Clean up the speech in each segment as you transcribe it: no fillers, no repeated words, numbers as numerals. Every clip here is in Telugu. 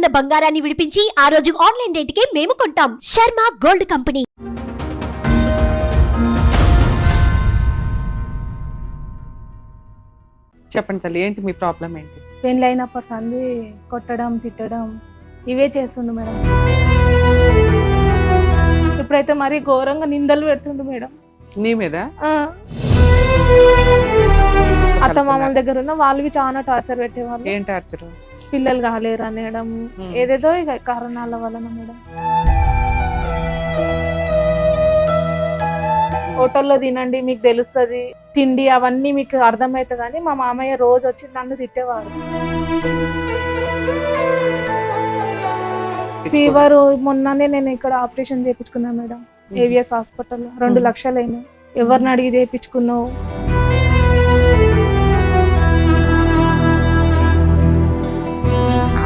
ఉన్న బంగారాన్ని విడిపించి ఆ రోజు ఆన్లైన్ రేటుకే మేము కొంటాం. Sharma gold company. చెప్పండి తల్లి, ఏంటి మీ ప్రాబ్లం ఏంటి? పెళ్ళైనప్పటి సంది కొట్టడం తిట్టడం ఇవే చేస్తుండు మేడం. ఇప్పుడైతే మరీ ఘోరంగా నిందలు పెడుతుండు మేడం నీ మీద. అత్త మామల దగ్గర ఉన్న వాళ్ళకి చాలా టార్చర్ పెట్టేవాళ్ళు. ఏం టార్చర్? పిల్లలు కాలేరు అనడం, ఏదేదో ఇక కారణాల వలన మేడం. హోటల్లో తినండి మీకు తెలుస్తుంది, తిండి అవన్నీ మీకు అర్థమవుతుంది అని మా మామయ్య రోజు వచ్చి నన్ను తిట్టేవాడు. ఫీవర్ మొన్ననే నేను ఇక్కడ ఆపరేషన్ చేయించుకున్నా మేడం, ఏవిఎస్ హాస్పిటల్లో 2 లక్షలు అయినాయి. ఎవరిని అడిగి చేయించుకున్నావు?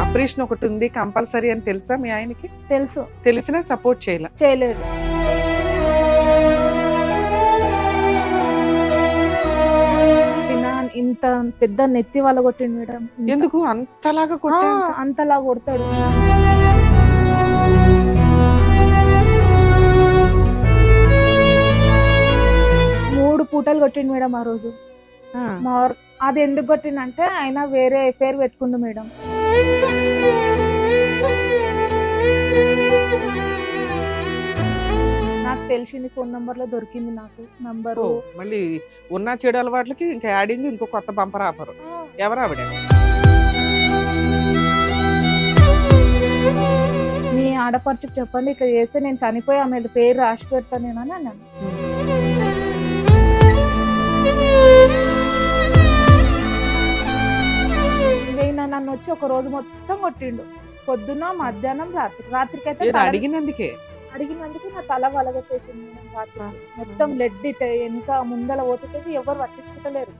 ఆపరేషన్ ఒకటి ఉంది కంపల్సరీ అని తెలుసా మీ ఆయనకి? తెలుసు. తెలిసినా సపోర్ట్ చేయలేదు. ఇంత పెద్ద నెత్తి వాళ్ళ కొట్టిండు మేడం. ఎందుకు అంతలాగా అంతలా కొడతాడు. మూడు పూటలు కొట్టిండు మేడం ఆ రోజు. అది ఎందుకు కొట్టిండంటే ఆయన వేరే ఎఫ్ఐఆర్ పెట్టుకుండు మేడం. నాకు తెలిసింది ఫోన్ నంబర్ లో దొరికింది నాకు నంబరు. మళ్ళీ ఉన్న చెడు అలవాట్లకి ఇంకా యాడింగ్ ఇంకో కొత్త బంపర్ ఆఫర్. ఎవరు ఆవిడ? మీ ఆడపడుచుకు చెప్పండి ఇట్లా చేస్తే నేను చనిపోయి ఆమె పేరు రాసి పెడతాను నేను అని అన్నాను. నన్ను వచ్చి ఒక రోజు మొత్తం కొట్టిండు, పొద్దున్న మధ్యాహ్నం రాత్రికి అయితే అడిగినందుకే నా తల వలగొట్టేసింది రాత్రి. మొత్తం లెడ్ వెనుక ముందల పోతుంటే ఎవరు పట్టించుకుంటలేరు.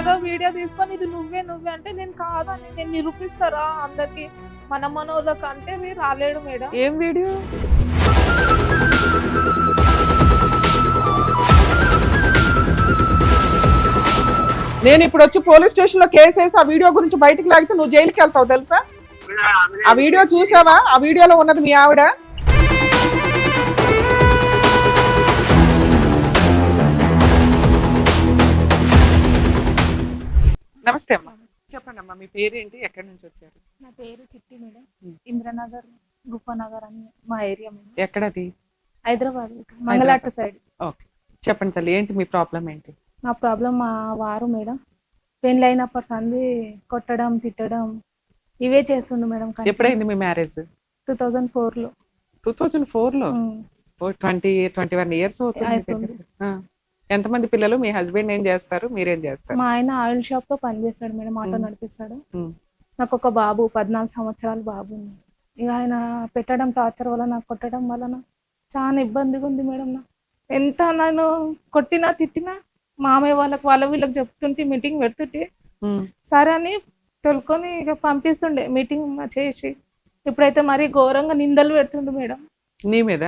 ఏదో వీడియో తీసుకొని ఇది నువ్వే అంటే నేను కాదని నేను నిరూపిస్తారా అందరికి మన మనోళ్ళకి అంటే మీరు రాలేడు మేడం. ఏం వీడియో? నేను ఇప్పుడు వచ్చి పోలీస్ స్టేషన్ లో కేసు వేసి ఆ వీడియో గురించి బయటకు లాగితే నువ్వు జైలుకి వెళ్తావు తెలుసా? ఆ వీడియో చూసావా? ఆ వీడియోలో ఉన్నది మీ ఆవిడ. నమస్తే అమ్మా, చెప్పండి అమ్మా మీ పేరేంటి, ఎక్కడి నుంచి వచ్చారు? నా పేరు చిట్టి మేడం, ఇంద్రనగర్ గుఫనగర్ అని మా ఏరియా. ఎక్కడది? హైదరాబాద్, మంగళాట సైడ్. ఓకే, చెప్పండి తల్లి, ఏంటి మీ ప్రాబ్లం ఏంటి? నా ప్రాబ్లం మా వారు మేడం పెళ్ళైనప్పటి సంది కొట్టడం తిట్టడం ఇవే చేస్తుండు మేడం. ఎప్పుడైంది మీ మ్యారేజ్? 2004లో. 2004లో? 21 ఇయర్స్ అవుతుంది. ఎంతమంది పిల్లలు? మీ హస్బెండ్ ఏం చేస్తారు, మీరేం చేస్తారు? మా ఆయన ఆయిల్ షాప్ లో పనిచేస్తాడు మేడం, ఆటో నడిపిస్తాడు. నాకు ఒక బాబు 14 సంవత్సరాల బాబు ఉంది. ఇక ఆయన పెట్టడం టార్చర్ వల్ల నాకు కొట్టడం వలన చాలా ఇబ్బందిగా ఉంది మేడం. ఎంత నన్ను కొట్టినా తిట్టినా మామయ్య వాళ్ళకి వీళ్ళకి చెప్తుంటే మీటింగ్ పెడుతుంటే సరే అని తొలుకొని ఇక పంపిస్తుండే మీటింగ్ చేసి. ఇప్పుడైతే మరీ ఘోరంగా నిందలు పెడుతుండే మేడం నీ మీద.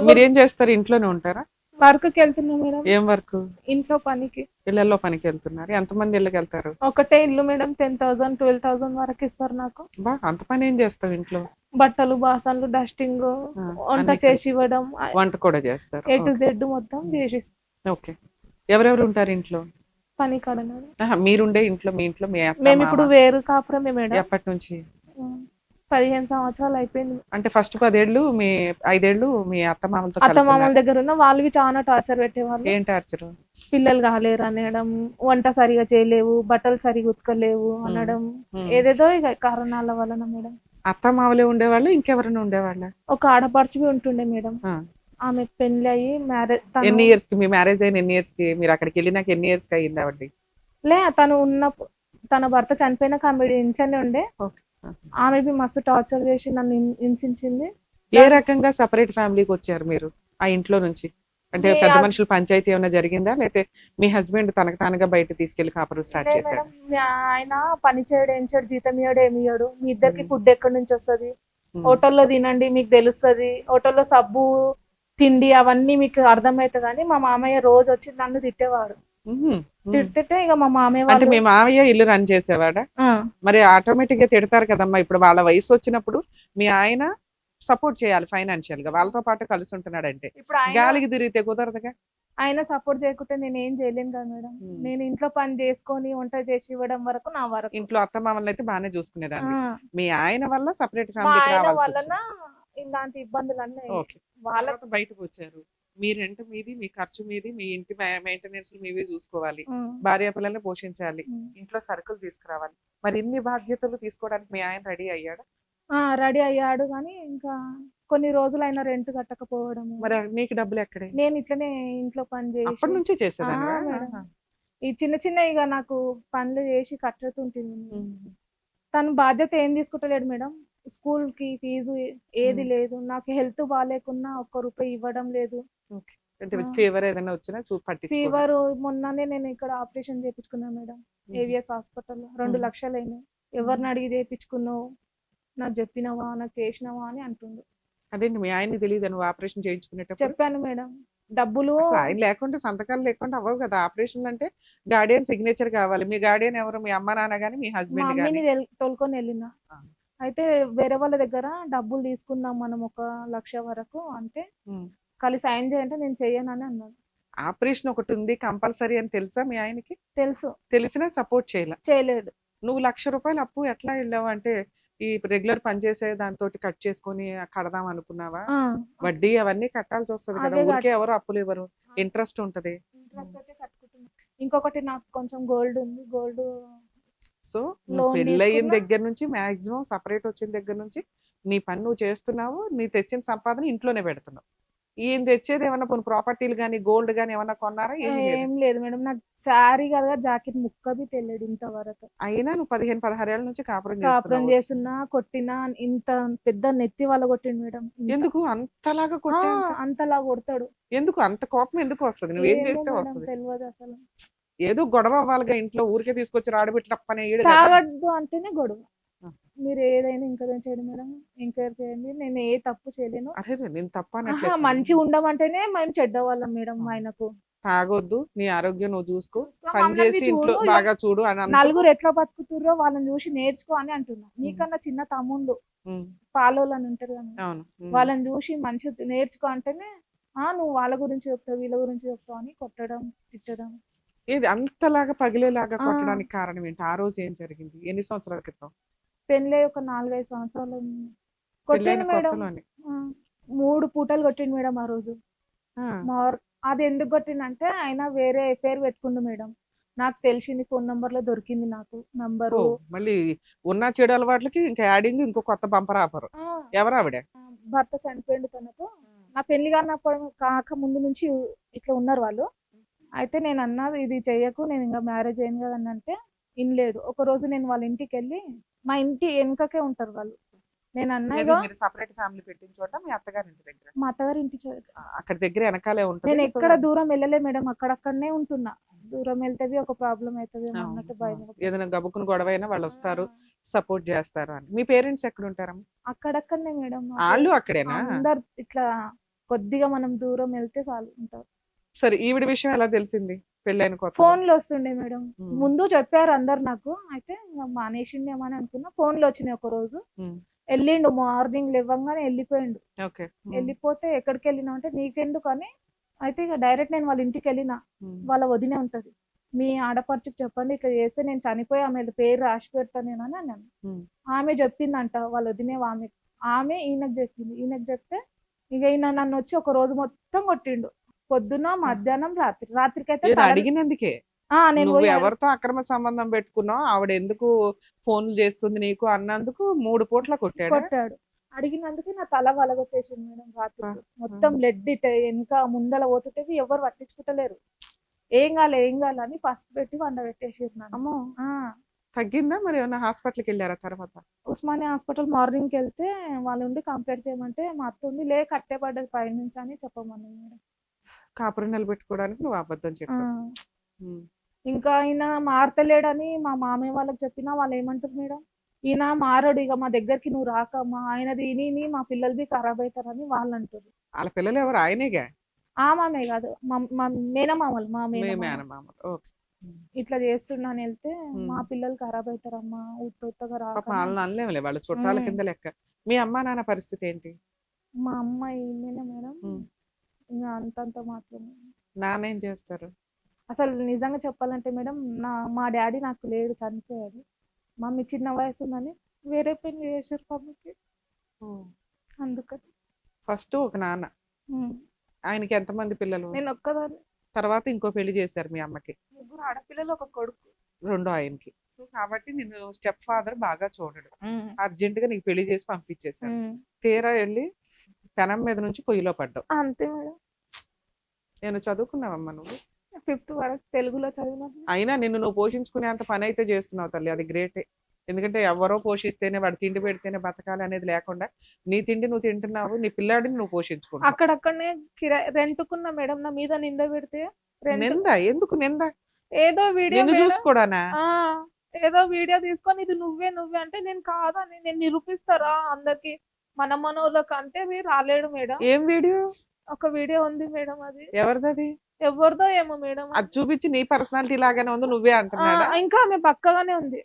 మీరేం చేస్తారు? ఇంట్లోనే ఉంటారా? వర్క్ కి వెళ్తున్నా మేడం. ఏం వర్క్? ఇంట్లో పనికి. ఇళ్లలో పనికి వెళ్తున్నారు. ఎంతమంది ఇళ్ళకి వెళ్తారు? ఒకటే ఇల్లు మేడం, 10,000 12,000 వరకు ఇస్తారు నాకు. అంత పని ఏం చేస్తావు ఇంట్లో? బట్టలు బాసన్లు డస్టింగ్ వంట చేసి ఇవ్వడం, వంట కూడా చేస్తారు. A to Z మొత్తం చేసి. ఓకే, ఎవరెవరు ఉంటారు ఇంట్లో? పని కాడ మీరుండే ఇంట్లో మీ ఇంట్లో మేము ఇప్పుడు వేరు కాపురమే మేడం. ఎప్పటి నుంచి? 15 సంవత్సరాలు అయిపోయింది. అంటే ఫస్ట్ 10 ఏళ్ళు 5 ఏళ్ళు మీ అత్త మామల దగ్గర ఉన్న వాళ్ళకి చాలా టార్చర్ పెట్టేవాళ్ళు. ఏం టార్చర్? పిల్లలు కాలేరు అనడం, వంట సరిగా చేయలేవు, బట్టలు సరిగా ఉతకలేవు అనడం, ఏదేదో ఇక కారణాల వలన మేడం. అత్త మామలే ఉండేవాళ్ళు, ఇంకెవరైనా ఉండేవాళ్ళ? ఒక ఆడపడుచు ఉంటుండే మేడం. ఆమె పెళ్లి అయ్యి మ్యారేజ్. ఎన్ని ఇయర్స్ కి మీ మ్యారేజ్ అయిన? ఎన్ని ఇయర్స్ కి మీరు అక్కడికి వెళ్ళినాక ఎన్ని ఇయర్స్ కి అయ్యింది ఆవిడ? తను ఉన్నప్పుడు తన భర్త చనిపోయినాక ఆమె ఇంట్లోనే ఉండే. ఆమె మస్తు టార్చర్ చేసి నన్ను హింసించింది. ఏ రకంగా సెపరేట్ ఫ్యామిలీకి వచ్చారు మీరు ఆ ఇంట్లో నుంచి? అంటే పెద్ద మనుషుల పంచాయతీ ఏమైనా జరిగిందా, లేకపోతే మీ హస్బెండ్ తనకు తానుగా బయట తీసుకెళ్లి కాపురం స్టార్ట్ చేశారు? ఆయన పని చేయడు, ఏం చేయడు, జీతం ఇయ్యడు, ఏమి ఇయ్యడు. మీ ఇద్దరికి ఫుడ్ ఎక్కడి నుంచి వస్తుంది? హోటల్లో తినండి మీకు తెలుస్తుంది, హోటల్లో సబ్బు తిండి అవన్నీ మీకు అర్థమవుతుంది కానీ మా మామయ్య రోజు వచ్చి నన్ను తిట్టేవాడు. ఉహుం, ఉమ్. తిట్టితే ఇక మా మామయ్య అంటే వాళ్ళు మీ మావయ్య ఇల్లు రన్ చేసేవాడా? ఆ, మరి ఆటోమేటిక్ గా తిడతారు కదమ్మా. ఇప్పుడు వాళ్ళ వయసు వచ్చినప్పుడు మీ ఆయన సపోర్ట్ చేయాలి ఫైనాన్షియల్ గా, వాళ్ళతో పాటు కలిసి ఉంటున్నాడంటే. ఇప్పుడు ఆయన గాలికి తిరిగితే కుదరదుగా. ఆయన సపోర్ట్ చేయకుంటే నేను ఏం చేయలేను కదా మేడం. ఉమ్. నేను ఇంట్లో పని చేసుకొని వంట చేసి ఇవ్వడం వరకు నా వరకు. ఇంట్లో అత్త మామల్ని అయితే బాగానే ఆ, చూసుకునేదాన్ని. మీ ఆయన వల్ల సపరేట్ మా ఫ్యామిలీకి ఆయన రావాల్సి వలన వచ్చింది. ఇలాంటి ఇబ్బందులన్నీ ఓకే. వాళ్ళ తర్వాత బయటకు వచ్చారు. మీ రెంట్ మీది, మీ ఖర్చు మీది, మీ ఇంటి మెయింటెనెన్స్ మీవి చూసుకోవాలి, ఉమ్, భార్య పిల్లల్ని పోషించాలి, ఉమ్. ఇంట్లో సరుకులు తీసుకురావాలి. మరి ఇన్ని బాధ్యతలు తీసుకోవడానికి మీ ఆయన రెడీ అయ్యాడా? రెడీ అయ్యాడు కానీ ఇంకా కొన్ని రోజులు ఆయన రెంట్ కట్టకపోవడము. మరి మీకు డబ్బులు ఎక్కడే? నేను ఇట్లనే ఇంట్లో పని చేసి అప్పటి నుంచి చేసేదాన్ని. ఆ, మేడం. ఈ చిన్న చిన్న ఇక నాకు పనులు చేసి కట్టుతుంటుంది. తను బాధ్యత ఏం తీసుకుంటలేడు మేడం. స్కూల్ కి ఫీజు ఏది ఉమ్. లేదు, నాకు హెల్త్ బాగాలేకున్నా ఒక్క రూపాయి ఇవ్వడం లేదు. అంటే ఆ. ఫీవర్ ఏదైనా వచ్చినా పట్టించుకోడు. ఫీవర్ మొన్ననే నేను ఇక్కడ ఆపరేషన్ చేయించుకున్నాను మేడం, ఏవిఎస్ హాస్పిటల్లో. 2 ఉమ్. లక్షలు అయినాయి. ఎవరిని అడిగి చేయించుకున్నావు, నాకు చెప్పినావా, నాకు చేసినావా అని అంటుండు. అదేంటి మీ ఆయనకి తెలియదు నువ్వు ఆపరేషన్ చేయించుకునేటప్పుడు? చెప్పాను మేడం, డబ్బులు అసలు ఆయన లేకుండా సంతకాలు లేకుండా అవ్వవు కదా ఆపరేషన్ అంటే. గార్డియన్ సిగ్నేచర్ కావాలి. మీ గార్డియన్ ఎవరు? మీ అమ్మ నాన్న గానీ, మీ మా హస్బెండ్ మమ్మీని గానీ? తోలుకొని వెళ్ళిన. ఆ. అయితే వేరే వాళ్ళ దగ్గర డబ్బులు తీసుకుందాం మనం 1 లక్ష వరకు అంటే, ఉమ్. కలిసి సైన్ చేయంటే నేను చెయ్యనని అన్నాడు. ఆపరేషన్ ఒకటి ఉంది కంపల్సరీ అని తెలుసా మీ ఆయనకి? తెలుసు, తెలిసినా సపోర్ట్ చేయాల. చేయలేడు. నువ్వు 1,00,000 అప్పు ఎట్లా వెళ్ళావు అంటే, ఈ రెగ్యులర్ పనిచేసే దాంతో కట్ చేసుకొని కడదాం అనుకున్నావా? ఆ, వడ్డీ అవన్నీ కట్టాల్సి వస్తుంది కదా. అవే ఊరికే ఎవరు అప్పులు ఇవ్వరు, ఇంట్రెస్ట్ ఉంటది. ఇంట్రెస్ట్ అయితే కట్టుకుంటున్నా. ఇంకొకటి నాకు కొంచెం గోల్డ్ ఉంది. గోల్డ్ సో నువ్వు లోన్ పెళ్ళయిన తీసుకున్నా. దగ్గర నుంచి మాక్సిమం సపరేట్ వచ్చిన దగ్గర నుంచి నీ పని నువ్వు చేస్తున్నావు. నీ తెచ్చిన సంపాదన ఇంట్లోనే పెడుతున్నావు. ఈయన తెచ్చేది ఏమన్నా కొన్ని ప్రాపర్టీలు కానీ గోల్డ్ కానీ ఏమన్నా కొన్నారా? ఏం లేదు. ఏం లేదు మేడం, నాకు శారీ కదా జాకెట్ ముక్కది తెలియదు ఇంతవరకు. అయినా నువ్వు 15-16 ఏళ్ల నుంచి కాపురం కాపురం చేస్తున్నావు. చేస్తున్నా, కొట్టినా, ఇంత పెద్ద నెత్తి వాళ్ళ కొట్టిండు మేడం. ఎందుకు అంతలాగా కొట్టే అంతలా కొడతాడు. ఎందుకు అంత కోపం ఎందుకు వస్తుంది? నువ్వేం ఏమో చేస్తే మేడం, వస్తుంది? తెలియదు అసలు. ఏదో గొడవ అవ్వాలిగా ఇంట్లో. ఊరికే తీసుకొచ్చి రాడబెట్టి తప్పనే తాగద్దు అంటేనే గొడవ. ఆ. మీరు ఏదైనా ఎంకరేజ్ చేయండి మేడం, ఎంకరేజ్ చేయండి. నేను ఏ తప్పు చేయలేను. అరే నేను తప్ప మంచిగా ఉండమంటేనే మేము చెడ్డవాళ్ళం మేడం. ఆయనకు తాగొద్దు, నీ ఆరోగ్యం నువ్వు చూసుకో, పని మమ్మల్ని చేసి చూడు, ఇంట్లో ఇక బాగా చూడు అని అనుకో. నలుగురు ఎట్లా బతుకుతుర్రో వాళ్ళని చూసి నేర్చుకో అని అంటున్నా. నీకన్నా చిన్న తమ్ముళ్ళు ఉమ్, పాలోళ్ళని ఉంటారు కదా, అవును. వాళ్ళని చూసి మంచిగా నేర్చుకో అంటేనే నువ్వు వాళ్ళ గురించి చెప్తావు, వీళ్ళ గురించి చెప్తావు అని కొట్టడం, తిట్టడం. ఇది అంతలాగా పగిలేలాగా ఆ. కొట్టడానికి కారణం ఏంటి? ఆ రోజు ఏం జరిగింది? ఎన్ని సంవత్సరాల క్రితం? పెళ్ళై ఒక 4-5 సంవత్సరాలు పెళ్ళైన కొట్టిండు మేడం. కొత్తలోనే? 3 పూటలు కొట్టిండు మేడం ఆ రోజు. ఆ, అది ఎందుకు కొట్టిండంటే ఆయన వేరే ఎఫ్ఐఆర్ పెట్టుకుండు మేడం. నాకు తెలిసింది, ఫోన్ నంబర్ లో దొరికింది నాకు ఓ, నంబరు. మళ్ళీ ఉన్న చెడు అలవాట్లకి ఇంకా యాడింగ్ ఇంకో కొత్త బంపర్ ఆఫర్. ఎవరు ఆవిడ? భర్త చనిపోయిండు తనకు. నా పెళ్లి కాక ముందు నుంచి ఇట్లా ఉన్నారు వాళ్ళు. అయితే నేను అన్నా, ఇది చెయ్యకు, నేను ఇంకా మ్యారేజ్ అయింది కదా అని అంటే ఇనలేడు. ఒక రోజు నేను వాళ్ళ ఇంటికి వెళ్ళి, మా ఇంటి వెనుకకే ఉంటారు వాళ్ళు. నేను అన్నా, ఏది ఇగో మీరు సపరేట్ ఫ్యామిలీ పెట్టిన చోట మీ అత్తగారి ఇంటి దగ్గర? మా అత్తగారి ఇంటి అక్కడ దగ్గర వెనకాలే ఉంటుంది. నేను సో ఎక్కడ దూరం వెళ్ళలే మేడం, అక్కడక్కడనే ఉంటున్నా. దూరం వెళ్తే ఒక ప్రాబ్లం అవుతుంది అవును, అన్నట్టు అవును. భయం. ఏదైనా గబుకుని గొడవ అయినా వాళ్ళు వస్తారు, సపోర్ట్ చేస్తారు అని. మీ పేరెంట్స్ ఎక్కడ ఉంటారమ్మా? అక్కడక్కడనే మేడం. వాళ్ళు అక్కడేనా? అందరు ఇట్లా కొద్దిగా మనం దూరం వెళ్తే చాలు ఉంటారు. సరే, ఈవిడ విషయం ఎలా తెలిసింది పెళ్ళైన కొత్త? ఫోన్లు వస్తుండే మేడం. ఉమ్. ముందు చెప్పారు అందరు నాకు. అయితే ఇంకా మానేసిండేమో అని అనుకున్నా. ఫోన్లు వచ్చినాయి ఒక రోజు. ఉమ్, వెళ్ళిండు, మార్నింగ్ లేవగానే వెళ్ళిపోయిండు. ఓకే. వెళ్ళిపోతే ఎక్కడికి వెళ్ళినా అంటే నీకెందుకు అని. అయితే ఇక డైరెక్ట్ నేను వాళ్ళ ఇంటికి వెళ్ళిన. ఉమ్, వాళ్ళ వదినే ఉంటది, మీ ఆడపడుచుకు చెప్పండి ఇట్లా చేస్తే నేను చనిపోయి ఆమె పేరు రాసి పెడతాను నేను అని అన్నాను. ఉమ్, ఆమె చెప్పిందంట, వాళ్ళ వదినే ఆమె ఈయనకు చెప్పింది. ఈయనకు చెప్తే ఇక ఈయన నన్ను వచ్చి ఒక రోజు మొత్తం కొట్టిండు. పొద్దున, మధ్యాహ్నం, రాత్రికైతే ఏదో అడిగినందుకే నేను నువ్వు పోయి ఎవరితో అక్రమ సంబంధం పెట్టుకున్నావు, ఆవిడ ఎందుకు ఫోన్లు చేస్తుంది నీకు అన్నందుకు 3 పూట్ల కొట్టాడు. కొట్టాడు. అడిగినందుకే నా తల వలగొట్టేసింది మేడం. రాత్రి ఆ, మొత్తం బ్లడ్ ఇట్ వెనక ముందల పోతుంటే ఎవరు పట్టించుకుంటలేరు. ఏం కాలే ఏం కాలే అని పసుపు పెట్టి వండబెట్టేసారు నన్ను. అమ్మో, తగ్గిందా? మరి ఏమన్నా హాస్పిటల్కి వెళ్ళారా తర్వాత? ఉస్మానియా హాస్పిటల్ మార్నింగ్కి వెళ్తే వాళ్ళు ఉండి కంప్లైంట్ చేయమంటే మా అత్త ఉంది, లే కట్టే పడ్డది పై నుంచి అని చెప్పమన్నది మేడం. కాపురం నిలబెట్టుకోవడానికి నువ్వు అబద్ధం ఆ, చెప్పావు. ఉమ్, ఇంకా ఆయన మారతలేడని మా మామయ్య వాళ్ళకి చెప్పినా వాళ్ళు ఏమంటారు మేడం, ఈయన మారడు, ఇక మా దగ్గరికి నువ్వు రాకమ్మా, ఆయనది ఇని మా పిల్లలది ఖరాబ్ అవుతారని వాళ్ళు అంటారు. వాళ్ళ పిల్లలు ఎవరు? ఆయనేగా? ఆ మామే కాదు, మా మేనమామలు, మా మీ మేనమామ మేనమామ. ఓకే. ఇట్లా చేస్తున్నాను వెళ్తే ఉమ్. మా పిల్లలు ఖరాబ్ అవుతారమ్మా, ఉత్తగా రాక. పాపం వాళ్ళని అనలేములే, వాళ్ళ చుట్టాల ఉమ్. కింద లెక్క. మీ అమ్మా నాన్న పరిస్థితి ఏంటి? మా అమ్మాయి మేడం ఉమ్. ఇంకా అంతంత మాత్రమే. నాన్న ఏం చేస్తారు? అసలు నిజంగా చెప్పాలంటే మేడం, మా డాడీ నాకు లేడు, చనిపోయాడు. మమ్మీ చిన్న వయసు ఉందని వేరే పెళ్లి చేశారు మమ్మీకి, అందుకని. ఫస్ట్ ఒక నాన్న, ఉమ్. ఆయనకి ఎంతమంది పిల్లలు? నేను ఒక్కదాన్ని. తర్వాత ఇంకో పెళ్లి చేశారు మీ అమ్మకి, 3 ఆడపిల్లలు, ఒక కొడుకు. రెండో ఆయనకి. సో కాబట్టి నిన్ను స్టెప్ ఫాదర్ బాగా చూడడు, అర్జెంట్ గా నీకు పెళ్లి చేసి పంపించేశారు. తీరా వెళ్ళి పెనం మీద నుంచి పొయ్యిలో పడ్డావు. అంతే మేడం. నేను చదువుకున్నావమ్మా నువ్వు? 5th వరకు తెలుగులో చదివిన. అయినా నిన్ను నువ్వు పోషించుకునే అంత పని అయితే చేస్తున్నావు తల్లి, అది గ్రేటే. ఎందుకంటే ఎవరో పోషిస్తేనే, వాడు తిండి పెడితేనే బతకాలి అనేది లేకుండా నీ తిండి నువ్వు తింటున్నావు, నీ పిల్లాడిని నువ్వు పోషించుకున్నావు. అక్కడక్కడనే రెంట్కున్నా మేడం, నా మీద నింద పెడితే. నింద ఎందుకు? నింద ఏదో వీడియో నిన్ను చూసుకోడానా? ఏదో వీడియో తీసుకొని ఇది నువ్వే అంటే నేను కాదని నేను నిరూపిస్తారా అందరికి, మన మనోళ్ళకి అంటే మీరు రాలేడు మేడం. ఏం వీడియో? ఒక వీడియో ఉంది మేడం, అది ఎవరిది? ఎవరిదో ఏమో మేడం. అది చూపించి నీ పర్సనాలిటీ లాగానే ఉంది, నువ్వే అంటున్నాడా? ఇంకా ఆమె పక్కగానే ఉంది,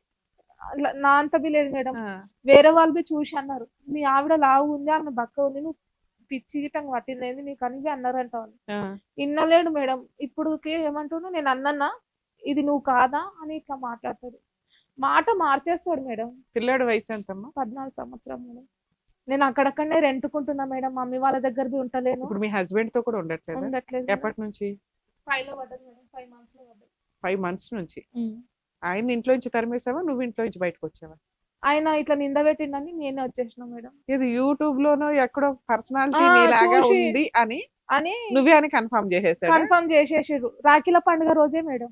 నా అంత బి లేదు మేడం. వేరే వాళ్ళు బి చూసి అన్నారు, మీ ఆవిడ లావు ఉంది, ఆమె బక్క ఉంది, నువ్వు పిచ్చి గిట్టంగా పట్టింది నీకు అని అన్నారంట వాళ్ళు. ఇన్నలేడు మేడం. ఇప్పుడు ఏమంటున్నా, నేను అన్నన్నా ఇది నువ్వు కాదా అని ఇట్లా మాట్లాడతాడు, మాట మార్చేస్తాడు మేడం. పిల్లాడు వయసు ఎంతమ్మా? 14 సంవత్సరం మేడం. నేను అక్కడక్కడనే రెంట్కుంటున్నా మేడం, మమ్మీ వాళ్ళ దగ్గర ఉంటలేను. ఇప్పుడు మీ హస్బెండ్ తో కూడా ఉండట్లేదు? ఉండట్లేదు. ఎప్పటి నుంచి? 5 లో పడ్డది మేడం, 5 months లో పడ్డది. 5 months నుంచి. ఆయన ఇంట్లో నుంచి తరిమేసావా, నువ్వు ఇంట్లో నుంచి బయటకు వచ్చావా? ఆయన ఇట్లా నింద పెట్టిందని నేనే వచ్చేసిన మేడం. ఇది యూట్యూబ్ లోనో ఎక్కడో పర్సనాలిటీ లాగా ఉంది అని నువ్వే అని కన్ఫర్మ్ చేసేసాడు. కన్ఫర్మ్ చేసేసారు రాఖీల పండుగ రోజే మేడం.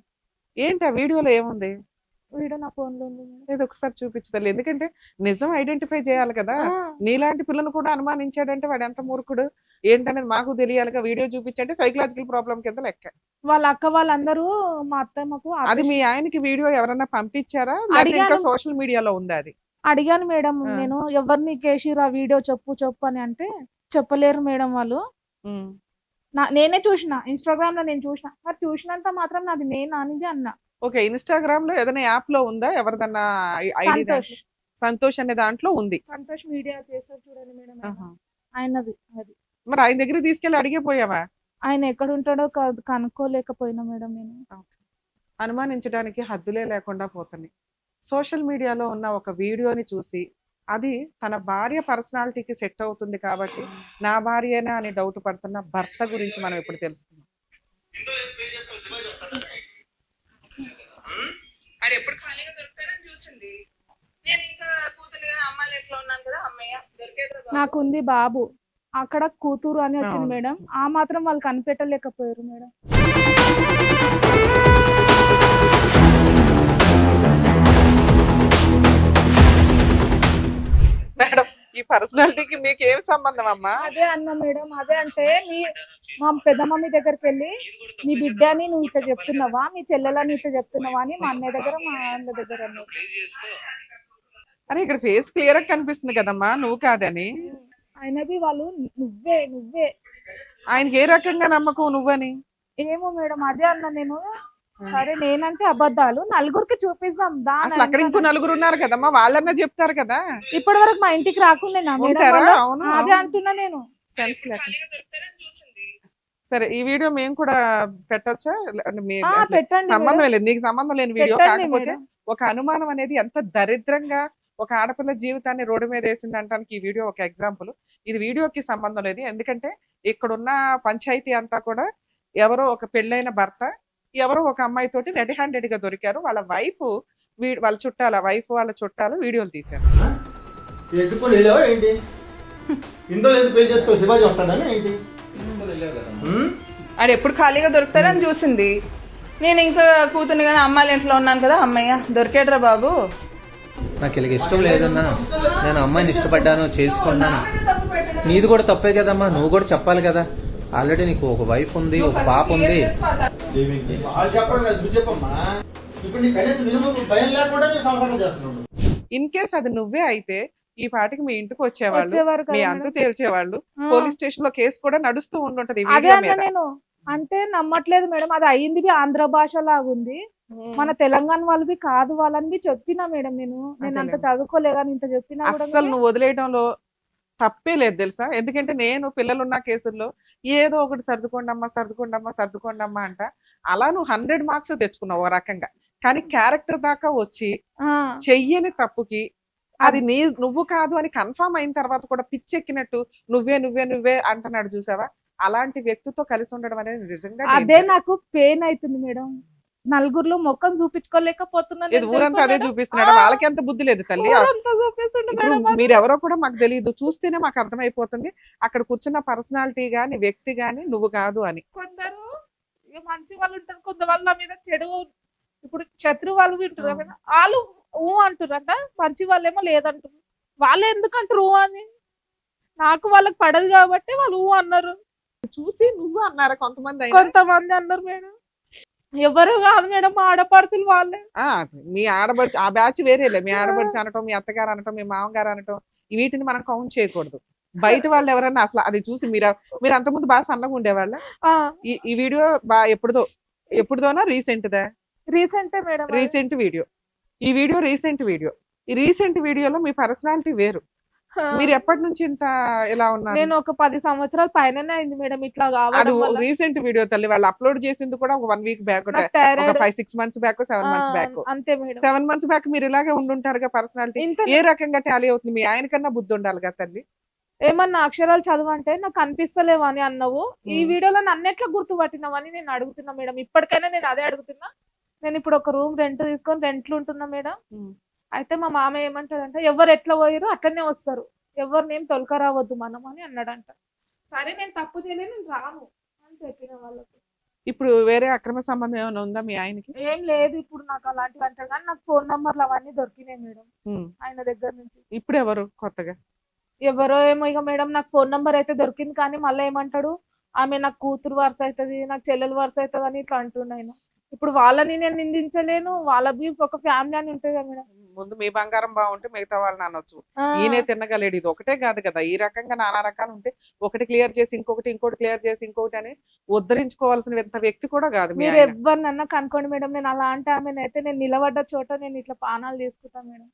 ఏంటి ఆ వీడియోలో ఏముంది? వీడియో నా ఫోన్ లో ఉంది మేడం. ఇది ఒకసారి చూపించదు, ఎందుకంటే నిజం ఐడెంటిఫై చేయాలి కదా. నీలాంటి పిల్లను కూడా అనుమానించాడంటే వాడు ఎంత మూర్ఖుడు ఏంటనేది మాకు తెలియాలిగా. వీడియో చూపించంటే సైకలాజికల్ ప్రాబ్లం కింద లెక్క. వాళ్ళ అక్క వాళ్ళందరూ మా అత్తమ్మకు అది మీ ఆయనకి వీడియో ఎవరన్నా పంపించారా, ఇంకా సోషల్ మీడియాలో ఉందా? అది అడిగాను మేడం నేను, ఎవరిని కేసిరా వీడియో చెప్పు అని అంటే చెప్పలేరు మేడం వాళ్ళు. నేనే చూసిన, ఇన్స్టాగ్రామ్ లో నేను చూసిన, మరి చూసినంత మాత్రం నాది నేను అనేది అన్నా. ఓకే, ఇన్స్టాగ్రామ్ లో ఏదైనా యాప్ లో ఉందా ఎవరిదన్నా ఐడి? సంతోష్ అనే దాంట్లో ఉంది. సంతోష్ మీడియా చేస్తారు చూడండి మేడం, ఆయనది అది. మరి ఆయన దగ్గర తీసుకెళ్ళి అడిగిపోయావా? ఆయన ఎక్కడ ఉంటాడో కనుక్కోలేకపోయినా మేడం నేను. అనుమానించడానికి హద్దులే లేకుండా పోతున్నాయి. సోషల్ మీడియాలో ఉన్న ఒక వీడియోని చూసి అది తన భార్య పర్సనాలిటీకి సెట్ అవుతుంది కాబట్టి నా భార్యనా అని డౌట్ పడుతున్న భర్త గురించి మనం ఇప్పుడు తెలుసుకుందాం. అది ఎప్పుడు ఖాళీగా దొరుకుతారని చూసింది. నేను ఇంకా కూతురుగా అమ్మాయిలు ఎట్లా ఉన్నాను కదా, అమ్మయ్య దొరికేది. నాకుంది బాబు, అక్కడ కూతురు అని వచ్చింది మేడం, ఆ మాత్రం వాళ్ళు కనిపెట్టలేకపోయారు మేడం. మేడం, ఈ పర్సనాలిటీకి మీకు ఏం సంబంధం అమ్మా? అదే అన్నా మేడం, అదే అంటే మా పెద్ద మమ్మీ దగ్గరికి వెళ్ళి నీ బిడ్డని నువ్వు ఇట్లా చెప్తున్నావా, మీ చెల్లెలని ఇట్లా చెప్తున్నావా అని మా అన్నయ్య దగ్గర మా అన్న దగ్గర అన్నారు. అని ఇక్కడ ఫేస్ క్లియర్ గా కనిపిస్తుంది కదమ్మా, నువ్వు కాదని. ఆయనది వాళ్ళు నువ్వే ఆయనకి ఏ రకంగా నమ్మకం నువ్వని? ఏమో మేడం, అదే అన్నా నేను. సరే నేనంటే అబద్ధాలు నలుగురికి చూపిస్తాం అసలు అక్కడ ఇంకో నలుగురు ఉన్నారు కదమ్మా, వాళ్ళన్నా చెప్తారు కదా. ఇప్పటి వరకు మా ఇంటికి రాకుండా అదే అంటున్నా నేను. సెన్స్ లేకుండా. సరే, ఈ వీడియో మేము కూడా పెట్టొచ్చా? పెట్టండి, సంబంధం లేదు, నీకు సంబంధం లేని వీడియో. కాకపోతే ఒక అనుమానం అనేది ఎంత దరిద్రంగా ఒక ఆడపిల్ల జీవితాన్ని రోడ్డు మీద వేసింది అంటానికి ఈ వీడియో ఒక ఎగ్జాంపుల్. ఇది వీడియోకి సంబంధం లేదు, ఎందుకంటే ఇక్కడున్న పంచాయతీ అంతా కూడా ఎవరో ఒక పెళ్ళైన భర్త ఎవరో ఒక అమ్మాయి తోటి రెడీ హ్యాండెడ్ గా దొరికారు. వాళ్ళ వైఫ్ వాళ్ళ చుట్టాల వైఫ్ వాళ్ళ చుట్టాలు వీడియోలు తీశారు. అది ఎప్పుడు ఖాళీగా దొరుకుతారని చూసింది. నేను ఇంకా కూతురుగా అమ్మాయిలు ఇంట్లో ఉన్నాను కదా, అమ్మయ్య దొరికేట్రా బాబు. నాకు ఇలాగ ఇష్టం లేదన్నా, నేను అమ్మాయిని ఇష్టపడ్డాను, చేసుకున్నాను. నీది కూడా తప్పే కదమ్మా, నువ్వు కూడా చెప్పాలి కదా. ఆల్రెడీ నీకు ఒక వైఫ్ ఉంది, ఒక పాప ఉంది. చెప్పమ్మా, ఇప్పుడు నీ కనీసం భయం లేకుండా సంసారం చేస్తున్నాడు. ఇన్ కేస్ అది నువ్వే అయితే ఈ పాటికి మీ ఇంటికి వచ్చేవాళ్ళు, వచ్చేవారు మీ కదా అంతు మేడం. తేల్చేవాళ్ళు, ఆ, పోలీస్ స్టేషన్ లో కేసు కూడా నడుస్తూ ఉండుంటది ఈ అదే వీడియో అన్న మీద. నేను. అంటే నమ్మట్లేదు మేడం, అది అయింది ఆంధ్ర భాష లాగుంది, మన తెలంగాణ వాళ్ళవి కాదు వాళ్ళని చెప్పినా మేడం. నేను అంత అదేలే. చదువుకోలే కానీ ఇంత చెప్పినా కూడా అస్సలు నువ్వు వదిలేయడంలో తప్పే లేదు తెలుసా. ఎందుకంటే నేను పిల్లలున్న కేసుల్లో ఏదో ఒకటి సర్దుకోండమ్మా అంట. అలా నువ్వు 100 మార్క్స్ తెచ్చుకున్నావు ఓ రకంగా. కానీ క్యారెక్టర్ దాకా వచ్చి ఆ, చెయ్యని తప్పుకి అది నువ్వు కాదు అని కన్ఫర్మ్ అయిన తర్వాత కూడా పిచ్చెక్కినట్టు నువ్వే అంటున్నాడు చూసావా. అలాంటి వ్యక్తితో కలిసి ఉండడం అనేది నిజంగా అదే danger. నాకు పెయిన్ అవుతుంది మేడం. నలుగురిలో ముఖం చూపించుకోలేకపోతున్నాను ఇది నేను, ఊరంతా తెలుసా అదే మేడం? చూపిస్తున్నాడు. ఆ, వాళ్ళకి ఎంత బుద్ధి లేదు తల్లి. ఊరంతా చూపిస్తుండు ఇప్పుడు మేడం అది. మీరెవరో కూడా మాకు తెలియదు, చూస్తేనే మాకు అర్థమైపోతుంది అక్కడ కూర్చున్న పర్సనాలిటీ గాని వ్యక్తి గాని నువ్వు కాదు అని. కొందరు ఇక మంచి వాళ్ళు ఉంటారు, కొంతమంది నా మీద చెడు, ఇప్పుడు శత్రు వాళ్ళు వింటారు కదా, వాళ్ళు ఊ అంటారంట, మంచి వాళ్ళేమో లేదంటారు. వాళ్ళు ఎందుకు అంటారు ఊ అని? నాకు వాళ్ళకి పడదు కాబట్టి వాళ్ళు ఊ అన్నారు. చూసి నువ్వు అన్నారా కొంతమంది అయినా? కొంతమంది అన్నారు మేడం. ఎవరు కాదు మేడం, మా ఆడపడుచులు వాళ్ళే. ఆ, మీ ఆడబడుచు ఆ బ్యాచ్ వేరేలే. మీ ఆడబడుచు అనటం, మీ అత్తగారు అనటం, మీ మామగారు అనటం, వీటిని మనం కౌంట్ చేయకూడదు. బయట వాళ్ళు ఎవరన్నా అసలు అది చూసి మీరు అంతకుముందు బాగా సన్నగా ఉండేవాళ్ళ. ఆ, ఈ వీడియో ఎప్పుడుదోనా రీసెంట్దా? రీసెంటే మేడం అది. Recent video. ఈ వీడియో రీసెంట్ వీడియో. ఈ రీసెంట్ వీడియోలో మీ పర్సనాలిటీ వేరు. ఆ, మీరు ఎప్పటి నుంచి ఇంత ఇలా ఉన్నారు? నేను ఒక 10 సంవత్సరాల పైననే అయింది మేడం ఇట్లా అది కావడం వల్ల. రీసెంట్ వీడియో తల్లి. వాళ్ళు అప్లోడ్ చేసింది కూడా ఒక 1 వీక్ బ్యాక్, నాకు ఒక thyroid 5-6 months back, 7 months back. అంతే మేడం. 7 మంత్స్ బ్యాక్ మీరు ఇలాగే ఉండుంటారుగా. పర్సనాలిటీ ఇంత ఏ రకంగా టాలీ అవుతుంది? మీ ఆయన కన్నా బుద్ధి ఉండాలి కదా తల్లి. ఏమన్నా అక్షరాలు చదవంటే నాకు కనిపిస్తలేవు అని అన్నావు. ఈ ఉమ్. వీడియోలో నన్ను ఎట్లా గుర్తుపట్టినావని నేను అడుగుతున్నా మేడం. ఇప్పటికైనా నేను అదే అడుగుతున్నా. నేను ఇప్పుడు ఒక రూమ్ రెంట్ తీసుకొని రెంట్లు ఉంటున్నా మేడం. ఉమ్. అయితే మా మామ ఏమంటాడంటే, ఎవరు ఎట్లా పోయారో అట్లనే వస్తారు, ఎవరినేం తొలకరావద్దు మనం అని అన్నాడంట. సరే నేను తప్పు చేయలేదు, నేను రాను అని చెప్పిన వాళ్ళకి. ఇప్పుడు వేరే అక్రమ సంబంధం ఏమైనా ఉందా మీ ఆయనకి? ఏం లేదు ఇప్పుడు నాకు అలాంటివి అంటాడు, కానీ నాకు ఫోన్ నంబర్లు అవన్నీ దొరికినాయి మేడం ఉమ్. ఆయన దగ్గర నుంచి. ఇప్పుడు ఎవరు కొత్తగా? ఎవరో ఏమో ఇక మేడం, నాకు ఫోన్ నంబర్ అయితే దొరికింది, కానీ మళ్ళీ ఏమంటాడు, ఆమె నాకు కూతురు వరుస అవుతుంది, నాకు చెల్లెలు వరుస అవుతుంది అని ఇట్లా అంటుండు ఆయన. ఇప్పుడు వాళ్ళని నేను నిందించలేను, వాళ్ళవి ఒక ఫ్యామిలీ అని ఉంటుంది కదా మేడం. ముందు మీ బంగారం బాగుంటే మిగతా వాళ్ళని అనొచ్చు. ఆ, ఈయనే తిన్నగలేడు. ఇది ఒకటే కాదు కదా, ఈ రకంగా నానా రకాలు ఉంటే ఒకటి క్లియర్ చేసి ఇంకొకటి క్లియర్ చేసి ఇంకొకటి అని ఉద్ధరించుకోవాల్సిన వ్యక్తి కూడా కాదు మీ మీరు ఆయన. ఎవరినన్నా కనుకోండి మేడం, నేను అలా అంటే ఆమెనైతే నేను నిలబడ్డ చోట నేను ఇట్లా పానాలు తీసుకుంటాను మేడం.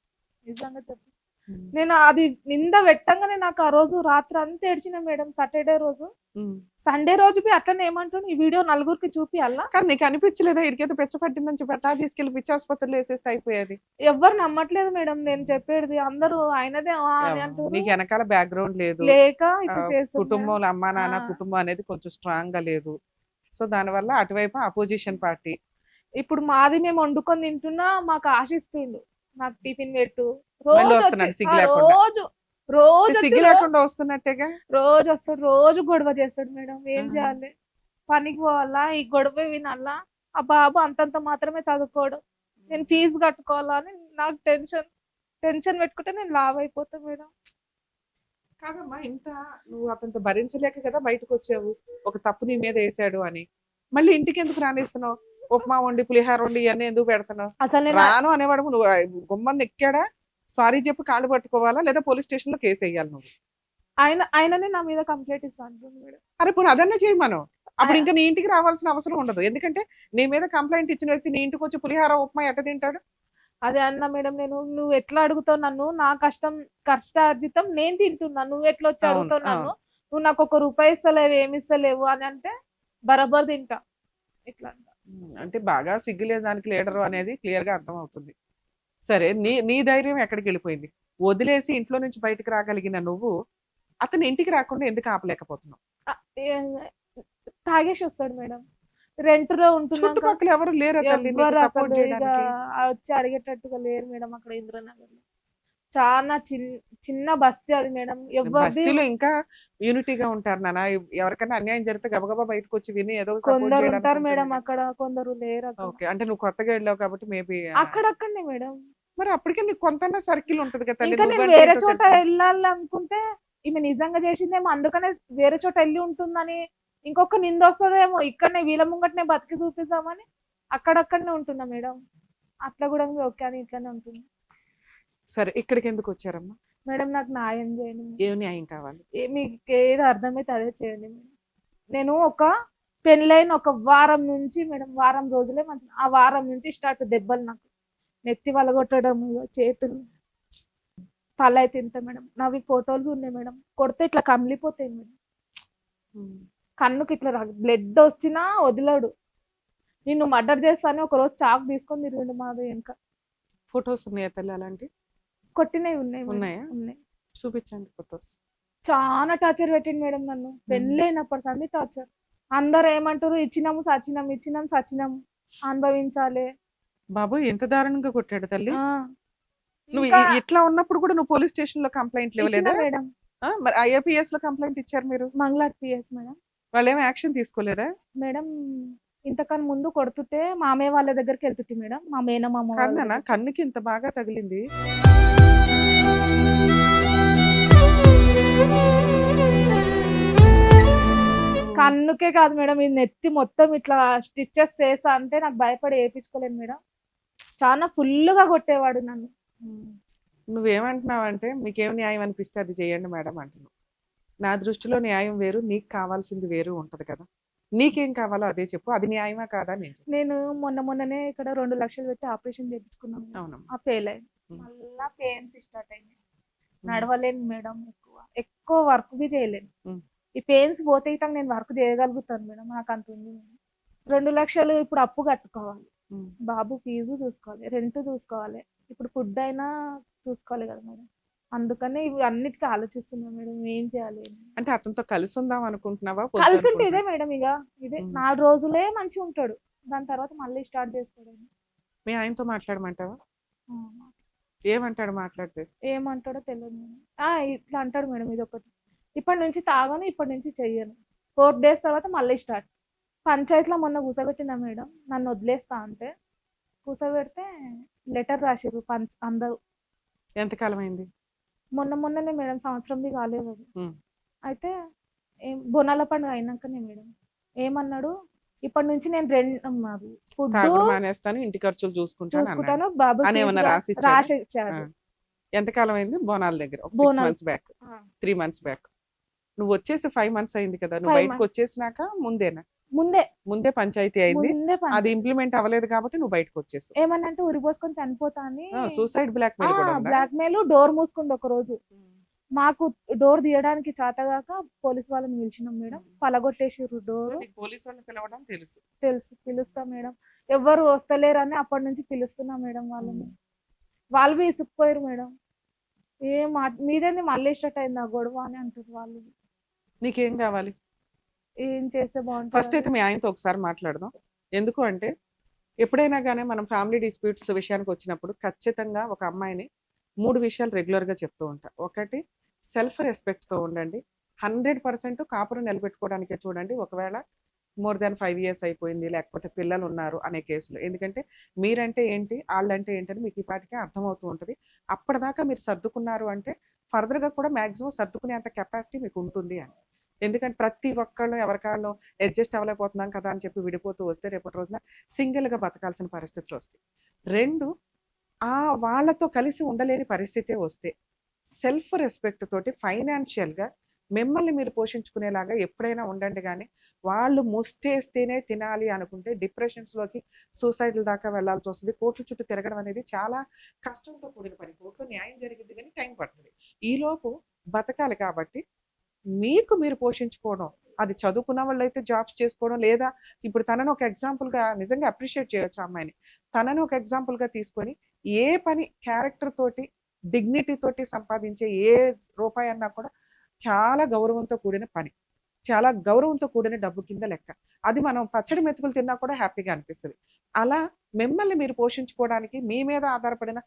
నిజంగా చెప్పి ఉమ్. నేను అది నింద పెట్టంగానే నాకు ఆ రోజు రాత్రి అంతా ఏడ్చిన మేడం. సాటర్డే రోజు, ఉమ్. సండే రోజు అట్లనే ఏమంటాను, ఈ వీడియో నలుగురికి చూపియాలా? కానీ నీకు అనిపించలేదా ఇడికైతే పిచ్చ పట్టిందని చెప్పి అట్లా తీసుకెళ్లి పిచ్చి ఆసుపత్రిలో వేసేస్తే అయిపోయేది? ఎవరు నమ్మట్లేదు మేడం నేను చెప్పేది, అందరూ ఆయనదే అని అంటారు. నీకు వెనకాల బ్యాక్గ్రౌండ్ లేదు, లేక ఇట్లా చేస్తుంది మేడం. కుటుంబంలో అమ్మా నాన్న ఆ. కుటుంబం అనేది కొంచెం స్ట్రాంగ్ గా లేదు. సో దానివల్ల అటువైపు అపోజిషన్ పార్టీ. ఇప్పుడు మాది మేము వండుకొని తింటున్నా, మాకు ఆశిస్తుండు నాకు టిఫిన్ పెట్టు, మళ్ళీ రోజు వస్తున్నాడు వచ్చి- సిగ్గు ఆ, లేకుండా. రోజు సిగ్గు వచ్చి లేకుండా వస్తున్నట్టేగా. రోజు వస్తాడు, రోజు గొడవ చేస్తాడు మేడం. ఏం ఆ. చేయాలి? పనికి పోవాలా, ఈ గొడవ వినాలా? ఆ బాబు అంతంత మాత్రమే చదువుకోడు, నేను ఫీజు కట్టుకోవాలా అని నాకు టెన్షన్ పెట్టుకుంటే నేను లావ్ అయిపోతా మేడం. కాదమ్మా, ఇంత నువ్వు అతనితో భరించలేక కదా బయటకు వచ్చావు, ఒక తప్పు నీ మీద వేసాడు అని. మళ్ళీ ఇంటికి ఎందుకు రానిస్తున్నావు? ఉప్మా వండి పులిహార వండి ఇవన్నీ ఎందుకు పెడుతున్నావు? అసలు నేను రాను అనేవాడు నువ్వు గుమ్మని ఎక్కాడా? సారీ చెప్పి కాళ్ళు పట్టుకోవాలా లేదా పోలీస్ స్టేషన్ లో కేసు వేయాలి నువ్వు? ఆయననే నా మీద కంప్లైంట్ ఇస్తాను మేడం. అరే పోనీ అదన్నా చేయమను. అప్పుడు ఇంకా నీ ఇంటికి రావాల్సిన అవసరం ఉండదు. ఎందుకంటే నీ మీద కంప్లైంట్ ఇచ్చిన వ్యక్తి నీ ఇంటికి వచ్చి పులిహార ఉప్మా ఎట్ట తింటాడు? అదే అన్న మేడం, నువ్వు ఎట్లా అడుగుతావు నన్ను? నా కష్టార్జితం నేను తింటున్నా, నువ్వు ఎట్లా వచ్చి అవును, అడుగుతావు నన్ను? అవును. నువ్వు నాకు 1 రూపాయి ఇస్తలేవు, ఏమి ఇస్తలేవు అని అంటే బరాబర్ తింటా ఇట్లా అంట. అంటే బాగా సిగ్గులేదు దానికి లీడరు అనేది క్లియర్ గా అర్థం అవుతుంది. సరే, నీ ధైర్యం ఎక్కడికి వెళ్ళిపోయింది? వదిలేసి ఇంట్లో నుంచి బయటకు రాగలిగిన నువ్వు అతను ఇంటికి రాకుండా ఎందుకు ఆపలేకపోతున్నావు? తాగేసి వస్తాడు మేడం. రెంట్లో ఉంటున్నాక చుట్టుపక్కల ఎవరు లేరు ఎవ్వరు సపోర్ట్ అసలు ఇక చేయడానికి? వచ్చి అడిగేటట్టుగా లేరు మేడం అక్కడ ఇంద్రనగర్ లో. చాలా చిన్న బస్తీ అది మేడం. ఎవరిది బస్తీలో ఇంకా యూనిటీగా ఉంటారు నాన్న. ఎవరికైనా అన్యాయం జరిగితే గబగబా బయటకు వచ్చి విని ఏదో సపోర్ట్ కొందరు ఉంటారు చేయడానికి మేడం ఉంటుంది. అక్కడ, కొందరు లేరు అక్కడ. ఓకే, అంటే నువ్వు కొత్తగా వెళ్ళావు కాబట్టి మేబీ అక్కడక్కడనే మేడం. మరి అప్పటికే నీకు కొంత సర్కిల్ ఉంటది కదా తల్లి. ఇంకా నేను నువ్వంటే వేరే ఏంటో చోట తెలుసు. వెళ్ళాలి అనుకుంటే ఈమె నిజంగా చేసిందేమో, అందుకనే వేరే చోట వెళ్ళి ఉంటుందని ఇంకొక నింద వస్తుందేమో, ఇక్కడనే వీళ్ళ ముంగటనే బతికి చూపిస్తామని అక్కడక్కడనే ఉంటున్నా మేడం. అట్లా కూడా ఓకే అని ఇట్లానే ఉంటుంది. సరే ఇక్కడికి ఎందుకు వచ్చారమ్మా? మేడం నాకు న్యాయం చేయండి మేడం. ఏం న్యాయం కావాలి? మీకు ఏది అర్థమైతే అదే చేయండి మేడం. నేను ఒక పెళ్ళైన ఒక వారం నుంచి మేడం, వారం రోజులే మంచి, ఆ వారం నుంచి స్టార్ట్ దెబ్బలు నాకు. నెత్తి వలగొట్టడం, చేతులు, తల అయితే ఇంత మేడం. నావి ఫోటోలు ఉన్నాయి మేడం. కొడితే ఇట్లా కమిలిపోతాయి మేడం. కన్నుకి ఇట్లా బ్లడ్ వచ్చినా వదిలాడు. నిన్ను మర్డర్ చేస్తానే ఒక రోజు చాకు తీసుకొని తిరిగిండు మాది వెనక. ఫొటోస్ ఉన్నాయా తల్లి అలాంటి? కొట్టినవి ఉన్నాయి మేడం. ఉన్నాయా? ఉన్నాయి. చూపించండి ఫొటోస్. చాలా టార్చర్ పెట్టింది మేడం నన్ను. పెళ్ళైనప్పటి సంది టార్చర్. అందరు ఏమంటారు, ఇచ్చినాము సచ్చినాము, ఇచ్చినాము సచ్చినాము, అనుభవించాలి. బాబు ఎంత దారుణంగా కొట్టాడు తల్లి. ఆ, నువ్వు ఇంకా ఇట్లా ఉన్నప్పుడు కూడా నువ్వు పోలీస్ స్టేషన్ లో కంప్లైంట్ ఇచ్చిన ఇవ్వలేదా? మేడం. మరి IAPS లో కంప్లైంట్ ఇచ్చారు మీరు, మంగళాట్ PS మేడం. వాళ్ళు ఏమి యాక్షన్ తీసుకోలేదా? మేడం ఇంతకన్నా ముందు కొడుతుంటే మామయ్య వాళ్ళ దగ్గరికి వెళ్తుంది మేడం. మా మేనమామ వాళ్ళ కన్ననా దగ్గరికి. కన్నుకి ఇంత బాగా తగిలింది. కన్నుకే కాదు మేడం, ఈ నెత్తి మొత్తం ఇట్లా స్టిచ్చెస్ చేస్తా అంటే నాకు భయపడి వేయించుకోలేను మేడం. చాలా ఫుల్గా కొట్టేవాడు నన్ను. నువ్వేమంటున్నావు అంటే మీకేం న్యాయం అనిపిస్తే అది చేయండి మేడం అంటున్నావు. నా దృష్టిలో న్యాయం వేరు, నీకు కావాల్సింది వేరు ఉంటది కదా. నీకేం కావాలో అదే చెప్పు, అది న్యాయమా కాదా నేను చెప్పు. నేను మొన్ననే ఇక్కడ 2 లక్షలు పెట్టి ఆపరేషన్ చేయించుకున్నాను. అవునమ్మా. ఆ ఫెయిల్ అయింది. ఉమ్. మళ్ళా పెయిన్స్ స్టార్ట్ అయింది. నడవలేను మేడం, ఎక్కువ వర్క్ బి చేయలేను. ఉమ్. ఈ పెయిన్స్ పోతే ఇట్లా నేను వర్క్ చేయగలుగుతాను మేడం. నాకు అంత ఉంది మేడం. 2 లక్షలు ఇప్పుడు అప్పు కట్టుకోవాలి. ఉమ్. బాబు ఫీజు చూసుకోవాలి, రెంట్ చూసుకోవాలి, ఇప్పుడు ఫుడ్ అయినా చూసుకోవాలి కదా మేడం. అందుకని ఇవి అన్నిటికీ ఆలోచిస్తున్నాను మేడం, ఏం చేయాలి అని. అంటే అతనితో కలిసి ఉందాం అనుకుంటున్నావా? కలిసి ఉంటే ఇదే మేడం, ఇక ఇదే ఉమ్. 4 రోజులే మంచిగా ఉంటాడు, దాని తర్వాత మళ్ళీ స్టార్ట్ చేస్తాడు. మీ ఆయనతో మాట్లాడమంటావా? ఏమంటాడు మాట్లాడితే? ఏమంటాడో తెలియదు మేడం. ఇట్లా అంటాడు మేడం, ఇది ఒకటి, ఇప్పటి నుంచి తాగను, ఇప్పటి నుంచి చెయ్యను, 4 days తర్వాత మళ్ళీ స్టార్ట్. పంచాయతీలో మొన్న కూసబెట్టినా మేడం, నన్ను వదిలేస్తా అంటే కూసబెడితే లెటర్ రాసిర్రు అందరూ. ఎంతకాలం అయింది? మొన్ననే మేడం, సంవత్సరంది కాలేదు అది. ఉమ్. అయితే బోనాల పండుగ అయినాకనే మేడం ఏమన్నాడు, ఇప్పటి నుంచి నేను మాది ఫుడ్ తాగుడు మానేస్తాను, ఇంటి ఖర్చులు చూసుకుంటాను చూసుకుంటాను, బాబు అని ఏమన్నా రాసి ఇచ్చాడు. ఎంతకాలం అయింది? బోనాల దగ్గర 6 Bonalu. months back, 3 months back. నువ్వు వచ్చేసి 5 months అయింది కదా. నువ్వు 5 బయటకు వచ్చేసినాక ముందే ముందే పంచాయతీ అయింది. పని. అది ఇంప్లిమెంట్ అవ్వలేదు కాబట్టి నువ్వు బయటకు వచ్చేసావు. ఏమన్నంటే ఉరి పోసుకొని చనిపోతా అని సూసైడ్ బ్లాక్ మెయిల్ కూడా ఉందా? Black mail. డోర్ మూసుకుంది ఒక రోజు. మాకు డోర్ తీయడానికి చేతగాక పోలీస్ వాళ్ళని పిలిచినాం మేడం, పలగొట్టేసారు డోర్. నీకు పోలీసు వాళ్ళని పిలవడం తెలుసు. పిలుస్తా మేడం, ఎవరు వస్తలేరని అప్పటి నుంచి పిలుస్తున్నా మేడం వాళ్ళని. వాళ్ళు విసుక్కుపోయారు మేడం, మీదేంది మళ్ళీ స్టార్ట్ అయింది ఆ గొడవ అని అంటారు వాళ్ళు. నీకేం కావాలి? ఏం చేస్తే ఫస్ట్ బాగుంటుంది? అయితే మీ ఆయనతో ఒకసారి మాట్లాడదాం. ఎందుకు అంటే ఎప్పుడైనా కానీ మనం ఫ్యామిలీ డిస్ప్యూట్స్ విషయానికి వచ్చినప్పుడు ఖచ్చితంగా ఒక అమ్మాయిని 3 విషయాలు రెగ్యులర్గా చెప్తూ ఉంటా. ఒకటి, సెల్ఫ్ రెస్పెక్ట్తో ఉండండి. 100% కాపురం నిలబెట్టుకోవడానికే చూడండి. ఒకవేళ more than 5 years అయిపోయింది, లేకపోతే పిల్లలు ఉన్నారు అనే కేసులు. ఎందుకంటే మీరంటే ఏంటి, వాళ్ళంటే ఏంటని మీకు ఈ పాటికే అర్థమవుతూ ఉంటుంది. అప్పటిదాకా మీరు సర్దుకున్నారు అంటే ఫర్దర్గా కూడా మ్యాక్సిమం సర్దుకునేంత కెపాసిటీ మీకు ఉంటుంది అని. ఎందుకంటే ప్రతి ఒక్కళ్ళు ఎవరికాళ్ళు అడ్జస్ట్ అవ్వలేకపోతున్నాం కదా అని చెప్పి విడిపోతూ వస్తే రేపటి రోజున సింగిల్గా బతకాల్సిన పరిస్థితులు వస్తాయి. 2, వాళ్ళతో కలిసి ఉండలేని పరిస్థితే వస్తే సెల్ఫ్ రెస్పెక్ట్ తోటి ఫైనాన్షియల్గా మిమ్మల్ని మీరు పోషించుకునేలాగా ఎప్పుడైనా ఉండండి. కానీ వాళ్ళు ముష్టేస్తేనే తినాలి అనుకుంటే డిప్రెషన్స్లోకి, సూసైడ్ల దాకా వెళ్ళాల్సి వస్తుంది. కోర్టుల చుట్టూ తిరగడం అనేది చాలా కష్టంతో కూడిన పని. కోర్టులో న్యాయం జరిగింది కానీ టైం పడుతుంది. ఈలోపు బతకాలి కాబట్టి మీకు మీరు పోషించుకోవడం, అది చదువుకున్న వాళ్ళు అయితే జాబ్స్ చేసుకోవడం, లేదా ఇప్పుడు తనను ఒక ఎగ్జాంపుల్గా నిజంగా అప్రిషియేట్ చేయొచ్చు అమ్మాయిని. తనను ఒక ఎగ్జాంపుల్గా తీసుకొని ఏ పని క్యారెక్టర్ తోటి, డిగ్నిటీ తోటి సంపాదించే ఏ రూపాయి అన్నా కూడా చాలా గౌరవంతో కూడిన పని, చాలా గౌరవంతో కూడిన డబ్బు కింద లెక్క. అది మనం పచ్చడి మెతుకులు తిన్నా కూడా హ్యాపీగా అనిపిస్తుంది. అలా మిమ్మల్ని మీరు పోషించుకోవడానికి మీ మీద ఆధారపడిన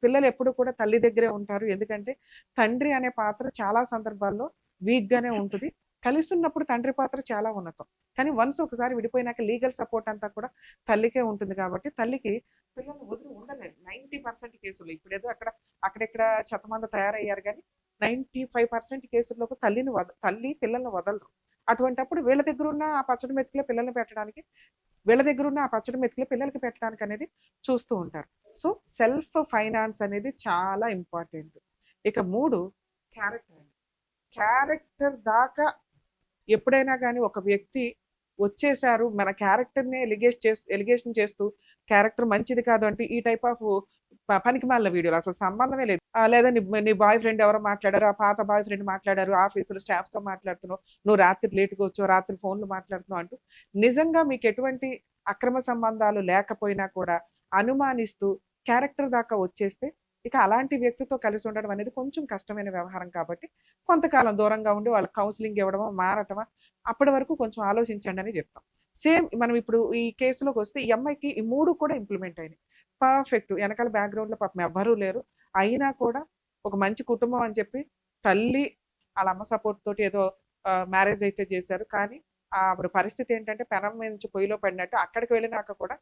పిల్లలు ఎప్పుడు కూడా తల్లి దగ్గరే ఉంటారు. ఎందుకంటే తండ్రి అనే పాత్ర చాలా సందర్భాల్లో వీక్గానే ఉంటుంది. కలిసి ఉన్నప్పుడు తండ్రి పాత్ర చాలా ఉన్నతం. కానీ వన్స్ ఒకసారి విడిపోయినాక లీగల్ సపోర్ట్ అంతా కూడా తల్లికే ఉంటుంది. కాబట్టి తల్లికి పిల్లల్ని వదిలి ఉండలేదు 90% కేసులు. ఇప్పుడేదో అక్కడెక్కడ చెత్తమంద తయారయ్యారు కానీ 95% కేసుల్లోకి తల్లి పిల్లల్ని వదలరు. అటువంటప్పుడు వీళ్ళ దగ్గర ఉన్న ఆ పచ్చడి మెతుకులే పిల్లల్ని పెట్టడానికి, వీళ్ళ దగ్గర ఉన్న ఆ పచ్చడి మెతుకులే పిల్లలకి పెట్టడానికి అనేది చూస్తూ ఉంటారు. సో సెల్ఫ్ ఫైనాన్స్ అనేది చాలా ఇంపార్టెంట్. ఇక 3 క్యారెక్టర్. క్యారెక్టర్ దాకా ఎప్పుడైనా కానీ ఒక వ్యక్తి వచ్చేసారు మన క్యారెక్టర్నే ఎలిగేషన్ చేస్తూ క్యారెక్టర్ మంచిది కాదు అంటే ఈ టైప్ ఆఫ్ పనికి మాలిన వీడియోలు అసలు సంబంధమే లేదు. లేదా నీ బాయ్ ఫ్రెండ్ ఎవరో మాట్లాడారు, ఆ పాత బాయ్ ఫ్రెండ్ మాట్లాడారు, ఆఫీసులో స్టాఫ్తో మాట్లాడుతున్నావు, నువ్వు రాత్రి లేట్గా వచ్చావు, రాత్రి ఫోన్లు మాట్లాడుతున్నావు అంటూ నిజంగా మీకు ఎటువంటి అక్రమ సంబంధాలు లేకపోయినా కూడా అనుమానిస్తూ క్యారెక్టర్ దాకా వచ్చేస్తే ఇక అలాంటి వ్యక్తితో కలిసి ఉండడం అనేది కొంచెం కష్టమైన వ్యవహారం. కాబట్టి కొంతకాలం దూరంగా ఉండి వాళ్ళకి కౌన్సిలింగ్ ఇవ్వడమా, మారటమా, అప్పటి వరకు కొంచెం ఆలోచించండి అని చెప్తాం. సేమ్ మనం ఇప్పుడు ఈ కేసులోకి వస్తే ఈ అమ్మాయికి ఈ 3 కూడా ఇంప్లిమెంట్ అయినాయి. పర్ఫెక్ట్. వెనకాల బ్యాక్గ్రౌండ్లో పాపం ఎవ్వరూ లేరు. అయినా కూడా ఒక మంచి కుటుంబం అని చెప్పి తల్లి వాళ్ళ అమ్మ సపోర్ట్ తోటి ఏదో మ్యారేజ్ అయితే చేశారు. కానీ ఆవిడ పరిస్థితి ఏంటంటే పెనం మీద నుంచి పొయ్యిలో పడినట్టు అక్కడికి వెళ్ళినాక కూడా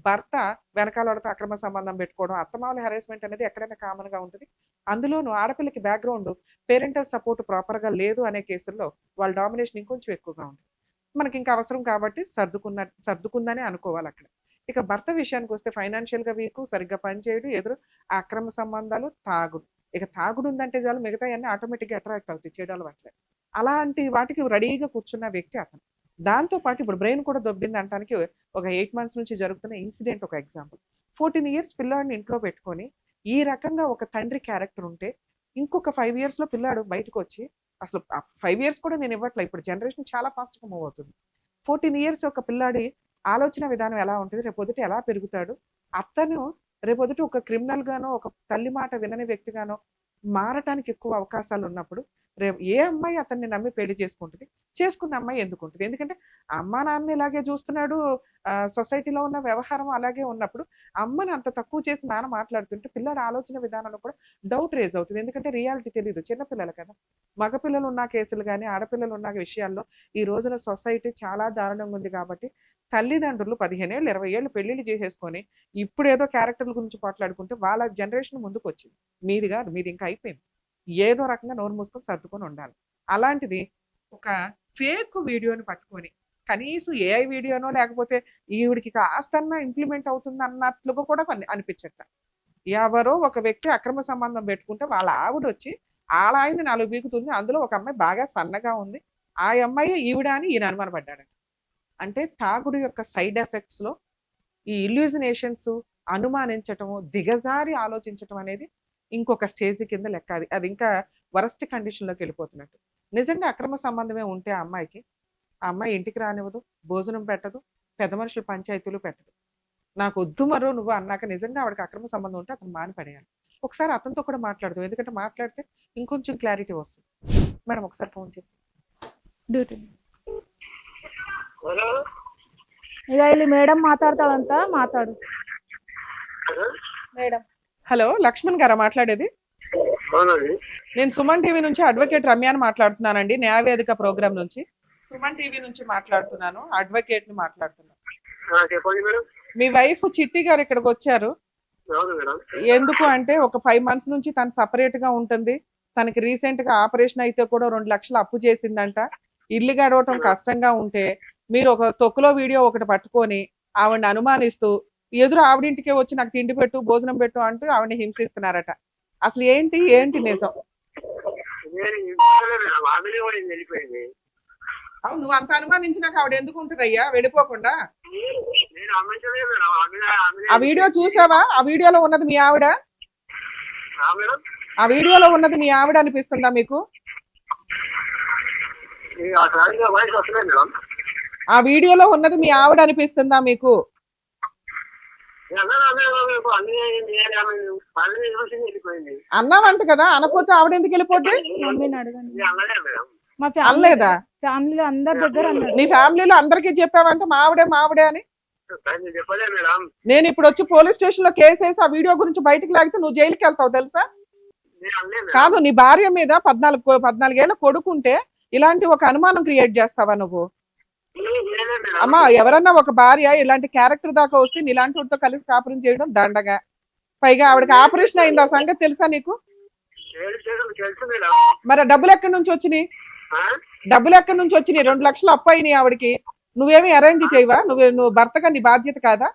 భర్త వెనకాల వాడితో అక్రమ సంబంధం పెట్టుకోవడం, అత్తమామల హెరాస్మెంట్ అనేది ఎక్కడైనా కామన్గా ఉంటుంది. అందులోనూ ఆడపిల్లకి బ్యాక్గ్రౌండ్ పేరెంటల్ సపోర్ట్ ప్రాపర్గా లేదు అనే కేసుల్లో వాళ్ళ డామినేషన్ ఇంకొంచెం ఎక్కువగా ఉంటుంది. మనకి ఇంకా అవసరం కాబట్టి సర్దుకుందని అనుకోవాలి అక్కడ. ఇక భర్త విషయానికి వస్తే ఫైనాన్షియల్గా వీకు, సరిగ్గా పనిచేయడు, ఎదురు అక్రమ సంబంధాలు, తాగుడు. ఇక తాగుడు ఉందంటే చాలు మిగతా అన్నీ ఆటోమేటిక్గా అట్రాక్ట్ అవుతాయి చేయడాలు అట్లే. అలాంటి వాటికి రెడీగా కూర్చున్న వ్యక్తి అతను. దాంతోపాటు ఇప్పుడు బ్రెయిన్ కూడా దొబ్బింది అనడానికి ఒక 8 months నుంచి జరుగుతున్న ఇన్సిడెంట్ ఒక ఎగ్జాంపుల్. 14 years పిల్లాడిని ఇంట్లో పెట్టుకొని ఈ రకంగా ఒక తండ్రి క్యారెక్టర్ ఉంటే ఇంకొక 5 yearsలో పిల్లాడు బయటకు వచ్చి అసలు 5 years కూడా నేను ఇవ్వట్లే, ఇప్పుడు జనరేషన్ చాలా ఫాస్ట్గా మూవ్ అవుతుంది. 14 years ఒక పిల్లాడి ఆలోచన విధానం ఎలా ఉంటుంది, రేపొద్దుట ఎలా పెరుగుతాడు, అతను రేపొద్దుట ఒక క్రిమినల్ గానో ఒక తల్లి మాట వినని వ్యక్తిగానో మారటానికి ఎక్కువ అవకాశాలు ఉన్నప్పుడు రేపు ఏ అమ్మాయి అతన్ని నమ్మి పెళ్లి చేసుకుంటుంది? చేసుకున్న అమ్మాయి ఎందుకు ఉంటుంది? ఎందుకంటే అమ్మా నాన్న ఇలాగే చూస్తున్నాడు, సొసైటీలో ఉన్న వ్యవహారం అలాగే ఉన్నప్పుడు అమ్మని అంత తక్కువ చేసి నాన్న మాట్లాడుతుంటే పిల్లల ఆలోచన విధానంలో కూడా డౌట్ రేజ్ అవుతుంది. ఎందుకంటే రియాలిటీ తెలియదు, చిన్నపిల్లలు కదా. మగపిల్లలు ఉన్న కేసులు కానీ ఆడపిల్లలు ఉన్న విషయాల్లో ఈ రోజున సొసైటీ చాలా దారుణంగా ఉంది. కాబట్టి తల్లిదండ్రులు 15 ఏళ్ళు 20 ఏళ్ళు పెళ్లిళ్ళు చేసేసుకొని ఇప్పుడు ఏదో క్యారెక్టర్ల గురించి మాట్లాడుకుంటే వాళ్ళ జనరేషన్ ముందుకు వచ్చింది. మీది కాదు, మీది ఇంకా అయిపోయింది. ఏదో రకంగా నోరు మూసుకొని సర్దుకొని ఉండాలి. అలాంటిది ఒక ఫేక్ వీడియోని పట్టుకొని కనీసం ఏఐ వీడియోనో లేకపోతే ఈవిడికి కాస్తన్నా ఇంప్లిమెంట్ అవుతుంది అన్నట్లుగా కూడా అనిపించట. ఎవరో ఒక వ్యక్తి అక్రమ సంబంధం పెట్టుకుంటే వాళ్ళ ఆవిడ వచ్చి వాళ్ళ ఆయన 4 బీకుతుంది. అందులో ఒక అమ్మాయి బాగా సన్నగా ఉంది, ఆ అమ్మాయి ఈవిడ అని ఈయన అనుమానపడ్డాడట. అంటే తాగుడు యొక్క సైడ్ ఎఫెక్ట్స్లో ఈ ఇల్యూజినేషన్స్, అనుమానించటము, దిగజారి ఆలోచించటం అనేది ఇంకొక స్టేజ్ కింద లెక్క. అది ఇంకా వరస్ట్ కండిషన్లోకి వెళ్ళిపోతున్నట్టు. నిజంగా అక్రమ సంబంధమే ఉంటే ఆ అమ్మాయికి, ఆ అమ్మాయి ఇంటికి రానివ్వదు, భోజనం పెట్టదు, పెద్ద మనుషులు పంచాయతీలు పెట్టదు. నాకు వద్దు మరో నువ్వు అన్నాక నిజంగా ఆవిడకి అక్రమ సంబంధం ఉంటే అతను మానిపడేయాలి. ఒకసారి అతనితో కూడా మాట్లాడదు, ఎందుకంటే మాట్లాడితే ఇంకొంచెం క్లారిటీ వస్తుంది. మేడం ఒకసారి ఫోన్ చేసి డ్యూటీ ఇక వెళ్ళి మేడం మాట్లాడతాడంత మాట్లాడు. మేడం హలో, లక్ష్మణ్ గారా మాట్లాడేది? నేను సుమన్ టీవీ నుంచి అడ్వకేట్ రమ్యాని మాట్లాడుతున్నానండి, న్యాయవేదిక ప్రోగ్రామ్ నుంచి. సుమన్ టీవీ నుంచి మాట్లాడుతున్నాను, అడ్వకేట్ ని మాట్లాడుతున్నాను. మీ వైఫ్ చిట్టి గారు ఇక్కడికి వచ్చారు. ఎందుకు అంటే ఒక 5 months నుంచి తను సపరేట్ గా ఉంటుంది. తనకి రీసెంట్ గా ఆపరేషన్ అయితే కూడా 2 లక్షలు అప్పు చేసిందంట. ఇల్లు గడవటం కష్టంగా ఉంటే మీరు ఒక తొక్కులో వీడియో ఒకటి పట్టుకొని ఆవిడని అనుమానిస్తూ ఎదురు ఆవిడింటికే వచ్చి నాకు తిండి పెట్టు, భోజనం పెట్టు అంటూ ఆవిడని హింసిస్తున్నారట. అసలు ఏంటి నిజం? నువ్వు అంత అనుమానించినాక ఆవిడ ఎందుకు ఉంటుందయ్యా వెళ్ళిపోకుండా? ఆ వీడియో చూసావా? ఆ వీడియోలో ఉన్నది మీ ఆవిడ? ఆ వీడియోలో ఉన్నది మీ ఆవిడ అనిపిస్తుందా మీకు? ఆ వీడియోలో ఉన్నది మీ ఆవిడ అనిపిస్తుందా మీకు? అన్నావంట కదా, అనపోతే ఆవిడ ఎందుకు వెళ్ళిపోద్ది? మమ్మీని అడగండి. మా అనలేదా? ఫ్యామిలీలో అందరి దగ్గర అన్నారు. నీ ఫ్యామిలీలో అందరికీ చెప్పావంట మావిడే అని? నేను ఇప్పుడు వచ్చి పోలీస్ స్టేషన్ లో కేసు వేసి ఆ వీడియో గురించి బయటకు లాగితే నువ్వు జైలుకి వెళ్తావు తెలుసా? కాదు, నీ భార్య మీద 14 ఏళ్ళ కొడుకుంటే ఇలాంటి ఒక అనుమానం క్రియేట్ చేస్తావా నువ్వు? అమ్మా, ఎవరన్నా ఒక భార్య ఇలాంటి క్యారెక్టర్ దాకా వస్తే ఇలాంటి వాటితో కలిసి కాపురం చేయడం దండగా. పైగా ఆవిడకి ఆపరేషన్ అయింది, ఆ సంగతి తెలుసా నీకు? మరి డబ్బులు ఎక్కడి నుంచి వచ్చినాయి? డబ్బులు ఎక్కడి నుంచి వచ్చినాయి? 2 లక్షలు అప్పు అయినాయి ఆవిడకి. నువ్వేమి అరేంజ్ చేయవా? నువ్వు భర్తగా నీ బాధ్యత కాదా?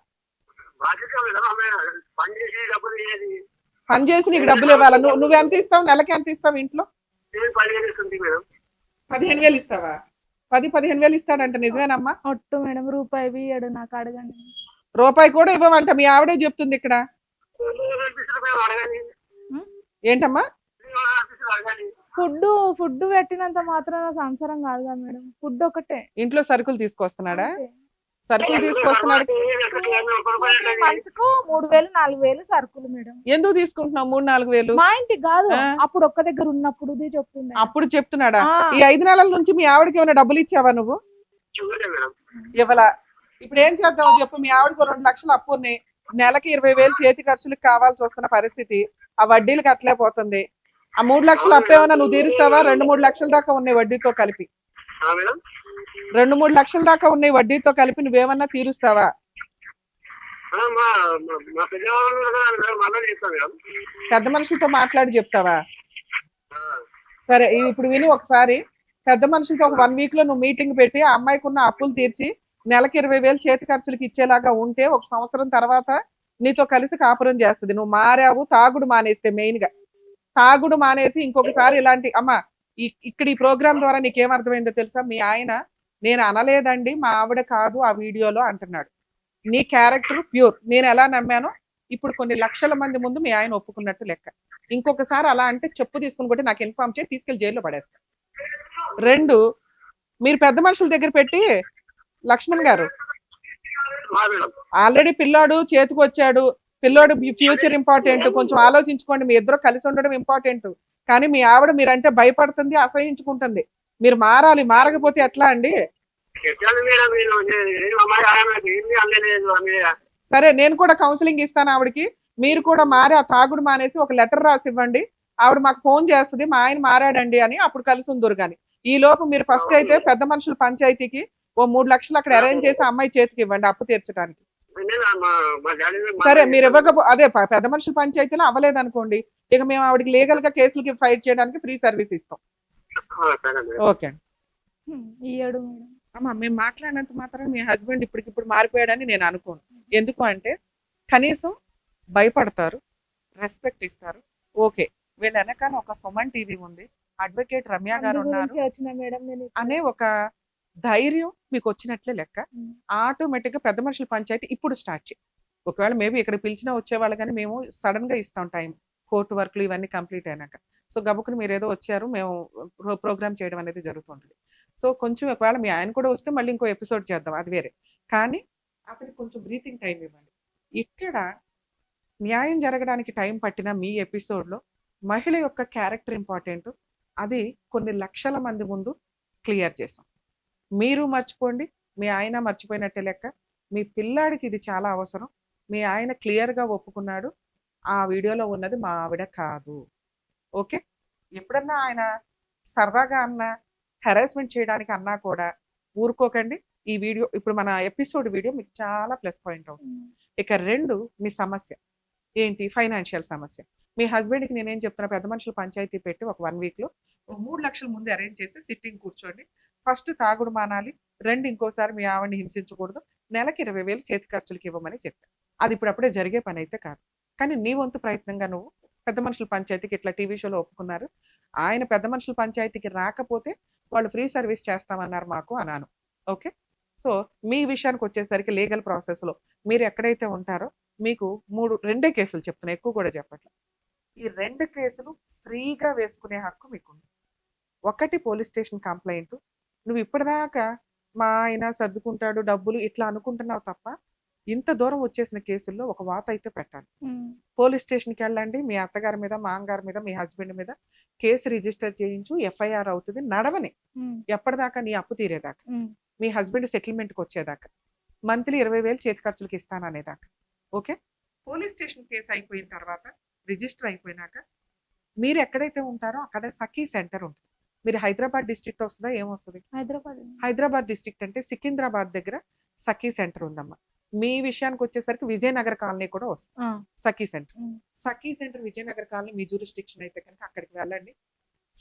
పని చేసి నీకు డబ్బులు ఇవ్వాలా? నువ్వు ఎంత ఇస్తావు? నెలకి ఎంత ఇస్తావు ఇంట్లో? 15,000 ఇస్తావా? 15,000 ఇస్తాడంట, నిజమేనమ్మా? ఒట్టు మేడం, రూపాయి ఇయ్యడు నాకు, అడగండి. రూపాయి కూడా ఇవ్వమంట, మీ ఆవిడే చెప్తుంది ఇక్కడ. ఏంటమ్మా? ఫుడ్ పెట్టినంత మాత్రాన సంసారం కాదుగా మేడం, ఫుడ్ ఒకటే. ఇంట్లో సరుకులు తీసుకొస్తున్నాడా? సరుకులు తీసుకొస్తున్నాడు. మనసుకు 3,000 4,000 సరుకులు మేడం. ఎందుకు తీసుకుంటున్నావు 3-4 మా ఇంటికి కాదు, అప్పుడు ఒక్క దగ్గర ఉన్నప్పుడు చెప్తుండే. అప్పుడు చెప్తున్నాడా? ఈ 5 నెలల నుంచి మీ ఆవిడకి ఏమైనా డబ్బులు ఇచ్చావా నువ్వు? ఇవ్వలా. ఇప్పుడు ఏం చేద్దాం చెప్పు? మీ ఆవిడకు 2 లక్షలు అప్పు ఉన్నాయి, నెలకి 20,000 చేతి ఖర్చులకు కావాల్సి వస్తున్న పరిస్థితి, ఆ వడ్డీలకు అట్లే పోతుంది. ఆ 3 లక్షలు అప్పు ఏమన్నా నువ్వు తీరుస్తావా? 2-3 లక్షల దాకా ఉన్నాయి వడ్డీతో కలిపి. 2-3 లక్షల దాకా ఉన్నాయి వడ్డీతో కలిపి, నువ్వేమన్నా తీరుస్తావా? పెద్ద మనుషులతో మాట్లాడి చెప్తావా? సరే, ఇప్పుడు విని ఒకసారి పెద్ద మనుషులతో ఒక 1 వీక్ లో నువ్వు మీటింగ్ పెట్టి ఆ అమ్మాయికి ఉన్న అప్పులు తీర్చి నెలకి 20,000 చేతి ఖర్చులకు ఇచ్చేలాగా ఉంటే 1 సంవత్సరం తర్వాత నీతో కలిసి కాపురం చేస్తుంది. నువ్వు మారావు, తాగుడు మానేస్తే, మెయిన్ గా తాగుడు మానేసి ఇంకొకసారి ఇలాంటి అమ్మ ఇక్కడ ఈ ప్రోగ్రామ్ ద్వారా నీకేమర్థమైందో తెలుసా? మీ ఆయన నేను అనలేదండి, మా ఆవిడ కాదు ఆ వీడియోలో అంటున్నాడు. నీ క్యారెక్టర్ ప్యూర్. నేను ఎలా నమ్మానో ఇప్పుడు కొన్ని లక్షల మంది ముందు మీ ఆయన ఒప్పుకున్నట్టు లెక్క. ఇంకొకసారి అలా అంటే చెప్పు తీసుకుని కొట్టి నాకు ఇన్ఫార్మ్ చేసి తీసుకెళ్లి జైల్లో పడేస్తా. 2, మీరు పెద్ద మనుషుల దగ్గర పెట్టి, లక్ష్మణ్ గారు ఆల్రెడీ పిల్లాడు చేతికి వచ్చాడు, పిల్లోడు ఫ్యూచర్ ఇంపార్టెంట్, కొంచెం ఆలోచించుకోండి. మీ ఇద్దరు కలిసి ఉండడం ఇంపార్టెంట్. కానీ మీ ఆవిడ మీరంటే భయపడుతుంది, అసహించుకుంటుంది. మీరు మారాలి. మారకపోతే ఎట్లా అండి? సరే, నేను కూడా కౌన్సిలింగ్ ఇస్తాను ఆవిడకి. మీరు కూడా మారి ఆ తాగుడు మానేసి ఒక లెటర్ రాసి ఇవ్వండి. ఆవిడ మాకు ఫోన్ చేస్తుంది, మా ఆయన మారాడండి అని, అప్పుడు కలిసి ఉందరు. కానీ ఈ లోపు మీరు ఫస్ట్ అయితే పెద్ద మనుషుల పంచాయతీకి ఓ 3 లక్షలు అక్కడ అరేంజ్ చేసి అమ్మాయి చేతికి ఇవ్వండి అప్పు తీర్చడానికి. సరే, మీరు అదే పెద్ద మనుషుల పంచాయతీలో అవ్వలేదనుకోండి, ఇక మేము ఆవిడకి లీగల్ గా కేసులకి ఫైట్ చేయడానికి ఫ్రీ సర్వీస్ ఇస్తాం. ఓకే అండి. అమ్మా, మేము మాట్లాడినంత మాత్రం మీ హస్బెండ్ ఇప్పటికిప్పుడు మారిపోయాడని నేను అనుకోను. ఎందుకు అంటే కనీసం భయపడతారు, రెస్పెక్ట్ ఇస్తారు. ఓకే, వీళ్ళ వెనకాల ఒక సుమన్ టీవీ ఉంది, అడ్వకేట్ రమ్య గారు ఉన్నారు అనే ఒక ధైర్యం మీకు వచ్చినట్లే లెక్క. ఆటోమేటిక్ గా పెద్ద మనుషుల పంచాయతీ ఇప్పుడు స్టార్ట్ చేయి. ఒకవేళ మేబీ ఇక్కడ పిలిచినా వచ్చేవాళ్ళు, కానీ మేము సడన్ గా ఇస్తాం టైం, కోర్టు వర్క్లు ఇవన్నీ కంప్లీట్ అయినాక. సో గబుకుని మీరు ఏదో వచ్చారు, మేము ప్రోగ్రామ్ చేయడం అనేది జరుగుతుంటుంది. సో కొంచెం ఒకవేళ మీ ఆయన కూడా వస్తే మళ్ళీ ఇంకో ఎపిసోడ్ చేద్దాం, అది వేరే. కానీ అతనికి కొంచెం బ్రీతింగ్ టైం ఇవ్వండి. ఇక్కడ న్యాయం జరగడానికి టైం పట్టిన మీ ఎపిసోడ్లో మహిళ యొక్క క్యారెక్టర్ ఇంపార్టెంట్. అది కొన్ని లక్షల మంది ముందు క్లియర్ చేసాం. మీరు మర్చిపోండి, మీ ఆయన మర్చిపోయినట్టే లెక్క. మీ పిల్లాడికి ఇది చాలా అవసరం. మీ ఆయన క్లియర్గా ఒప్పుకున్నాడు, ఆ వీడియోలో ఉన్నది మా ఆవిడ కాదు. ఓకే, ఎప్పుడన్నా ఆయన సరదాగా అన్నా, హెరాస్మెంట్ చేయడానికి అన్నా కూడా ఊరుకోకండి. ఈ వీడియో ఇప్పుడు మన ఎపిసోడ్ వీడియో మీకు చాలా ప్లస్ పాయింట్ అవుతుంది. ఇక 2, మీ సమస్య ఏంటి? ఫైనాన్షియల్ సమస్య. మీ హస్బెండ్కి నేనేం చెప్తున్నా, పెద్ద మనుషులు పంచాయతీ పెట్టి ఒక 1 వీక్లో 3 లక్షల ముందు అరేంజ్ చేసి సిట్టింగ్ కూర్చోండి. ఫస్ట్ తాగుడు మానాలి, 2 ఇంకోసారి మీ ఆవిడని హింసించకూడదు, నెలకి 20,000 చేతి ఖర్చులకి ఇవ్వమని చెప్పాను. అది ఇప్పుడప్పుడే జరిగే పని అయితే కాదు. కానీ నీ వంతు ప్రయత్నంగా నువ్వు పెద్ద మనుషుల పంచాయతీకి ఇట్లా టీవీ షోలో ఒప్పుకున్నారు, ఆయన పెద్ద మనుషుల పంచాయతీకి రాకపోతే వాళ్ళు ఫ్రీ సర్వీస్ చేస్తామన్నారు మాకు అన్నాను. ఓకే, సో మీ విషయానికి వచ్చేసరికి లీగల్ ప్రాసెస్లో మీరు ఎక్కడైతే ఉంటారో మీకు 2 కేసులు చెప్తున్నా, ఎక్కువ కూడా చెప్పట్లేదు. ఈ 2 కేసులు ఫ్రీగా వేసుకునే హక్కు మీకుంది. ఒకటి పోలీస్ స్టేషన్ కంప్లైంట్. నువ్వు ఇప్పటిదాకా మా ఆయన సర్దుకుంటాడు డబ్బులు ఇట్లా అనుకుంటున్నావు తప్ప, ఇంత దూరం వచ్చేసిన కేసుల్లో ఒక వాత అయితే పెట్టాలి. పోలీస్ స్టేషన్కి వెళ్ళండి, మీ అత్తగారి మీద, మామగారి మీద, మీ హస్బెండ్ మీద కేసు రిజిస్టర్ చేయించు, ఎఫ్ఐఆర్ అవుతుంది. నడవని ఎప్పటిదాకా? నీ అప్పు తీరేదాకా, మీ హస్బెండ్ సెటిల్మెంట్కి వచ్చేదాకా, మంత్లీ 20,000 చేతి ఖర్చులకి ఇస్తాననేదాకా. ఓకే, పోలీస్ స్టేషన్ కేసు అయిపోయిన తర్వాత, రిజిస్టర్ అయిపోయినాక మీరు ఎక్కడైతే ఉంటారో అక్కడ సఖీ సెంటర్ ఉంటుంది. మీరు హైదరాబాద్ డిస్ట్రిక్ట్ వస్తుందా, ఏమొస్తుంది? హైదరాబాద్ డిస్ట్రిక్ట్ అంటే సికింద్రాబాద్ దగ్గర సఖీ సెంటర్ ఉందమ్మా. మీ విషయానికి వచ్చేసరికి విజయనగర్ కాలనీ కూడా వస్తుంది సఖీ సెంటర్. సఖీ సెంటర్ విజయనగర్ కాలనీ మీ జ్యూరిస్డిక్షన్ అయితే కనుక అక్కడికి వెళ్ళండి.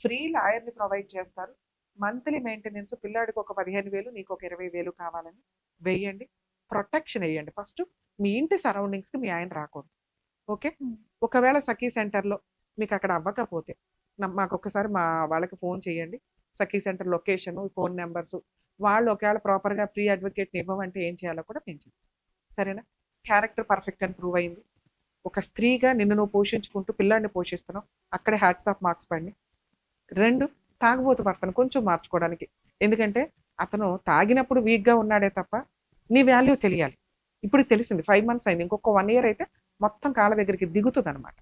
ఫ్రీ లాయర్ని ప్రొవైడ్ చేస్తారు. మంత్లీ మెయింటెనెన్స్ పిల్లాడికి ఒక 15,000 నీకు ఒక 20,000 కావాలని వెయ్యండి. ప్రొటెక్షన్ వేయండి. ఫస్ట్ మీ ఇంటి సరౌండింగ్స్కి మీ ఆయన రాకూడదు. ఓకే. ఒకవేళ సఖీ సెంటర్లో మీకు అక్కడ అవ్వకపోతే మాకు ఒకసారి మా వాళ్ళకి ఫోన్ చేయండి. సఖీ సెంటర్ లొకేషన్, ఫోన్ నెంబర్స్, వాళ్ళు ఒకవేళ ప్రాపర్గా ప్రీ అడ్వకేట్ని ఇవ్వమంటే ఏం చేయాలో కూడా మేము చెప్తాం. సరేనా? క్యారెక్టర్ పర్ఫెక్ట్ అని ప్రూవ్ అయింది. ఒక స్త్రీగా నిన్ను నువ్వు పోషించుకుంటూ పిల్లాడిని పోషిస్తున్నావు, అక్కడే హ్యాట్స్ ఆఫ్ మార్క్స్ పడినాయి. 2, తాగుబోతు భర్తను కొంచెం మార్చుకోవడానికి. ఎందుకంటే అతను తాగినప్పుడు వీక్గా ఉన్నాడే తప్ప నీ వాల్యూ తెలియాలి. ఇప్పుడు తెలిసింది, 5 months అయింది. ఇంకొక 1 year అయితే మొత్తం కాళ్ళ దగ్గరికి దిగుతుంది అనమాట.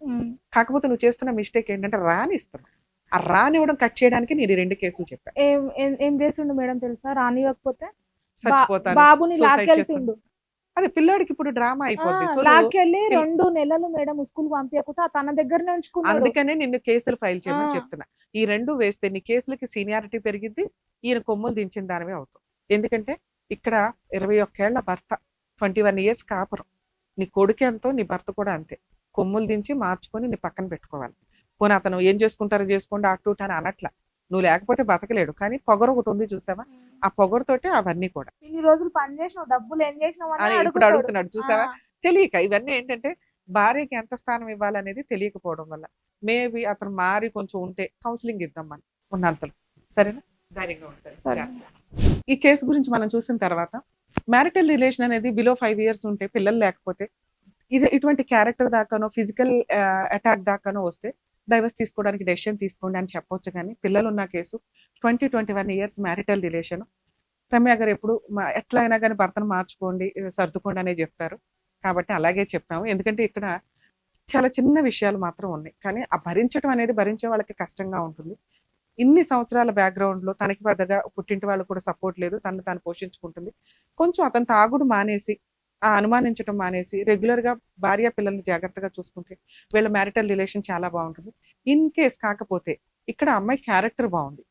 కాకపోతే నువ్వు చేస్తున్న మిస్టేక్ ఏంటంటే రానిస్తున్నావు. ఆ రానివ్వడం కట్ చేయడానికి నేను 2 కేసులు చెప్పాను. ఏం చేసిండు మేడం తెలుసా? రానివ్వకపోతే చచ్చిపోతాను, బాబుని suicide లాక్కెళ్తుండు. అదే పిల్లాడికి ఇప్పుడు డ్రామా అయిపోద్ది. సో లాక్కెళ్ళి 2 నెలలు మేడం స్కూల్ పంపించకుండా తన దగ్గరనే ఉంచుకున్నాడు. అందుకనే నిన్ను కేసులు ఫైల్ చేయమని ఆ. చెప్తున్నా. ఈ 2 వేస్తే నీ కేసులకి సీనియారిటీ పెరిగిద్ది, ఈయన కొమ్ములు దించిన దానివే అవుతాం. ఎందుకంటే ఇక్కడ 21 ఏళ్ల భర్త, 21 years కాపురం. నీ కొడుకు ఎంతో నీ భర్త కూడా అంతే. కొమ్ములు దించి మార్చుకొని నీ పక్కన పెట్టుకోవాలి. పోనీ అతను ఏం చేసుకుంటారో చేసుకోండి అటు అని అనట్లా, నువ్వు లేకపోతే బతకలేడు. కానీ పొగరు ఒకటి ఉంది చూసావా, ఆ పొగరుతోటే అవన్నీ కూడా ఇన్ని రోజులు పని చేసినావు, డబ్బులు ఏం చేసినావు అని అని ఇప్పుడు అడుగుతాడు. అడుగుతున్నాడు చూసావా. తెలియక ఇవన్నీ ఏంటంటే భార్యకి ఎంత స్థానం ఇవ్వాలనేది తెలియకపోవడం వల్ల. మేబీ అతను మారి కొంచెం ఉంటే కౌన్సిలింగ్ ఇద్దాం మనం ఉన్నంతలో. సరేనా? ధైర్యంగా ఉంటారు. సరే. ఈ కేసు గురించి మనం చూసిన తర్వాత మ్యారిటల్ రిలేషన్ అనేది బిలో 5 years ఉంటే, పిల్లలు లేకపోతే, ఇటువంటి క్యారెక్టర్ దాకానో ఫిజికల్ అటాక్ దాకానో వస్తే డైవర్స్ తీసుకోవడానికి డెసిషన్ తీసుకోండి అని చెప్పొచ్చు. కానీ పిల్లలు ఉన్న case 20-21 years marital relation. Ramya గారు ఎప్పుడు ఎట్లా అయినా కానీ భర్తను మార్చుకోండి, సర్దుకోండి అనే చెప్తారు. కాబట్టి అలాగే చెప్తాము. ఎందుకంటే ఇక్కడ చాలా చిన్న విషయాలు మాత్రం ఉన్నాయి, కానీ ఆ భరించడం అనేది భరించే వాళ్ళకి కష్టంగా ఉంటుంది. ఇన్ని సంవత్సరాల బ్యాక్గ్రౌండ్లో తనకి పెద్దగా పుట్టింటి వాళ్ళు కూడా సపోర్ట్ లేదు, తను తాను పోషించుకుంటుంది. కొంచెం అతను తాగుడు మానేసి, ఆ అనుమానించడం మానేసి, రెగ్యులర్గా భార్య పిల్లల్ని జాగ్రత్తగా చూసుకుంటే వీళ్ళ మ్యారిటల్ రిలేషన్ చాలా బాగుంటుంది. ఇన్ కేస్ కాకపోతే ఇక్కడ అమ్మాయి క్యారెక్టర్ బాగుంది,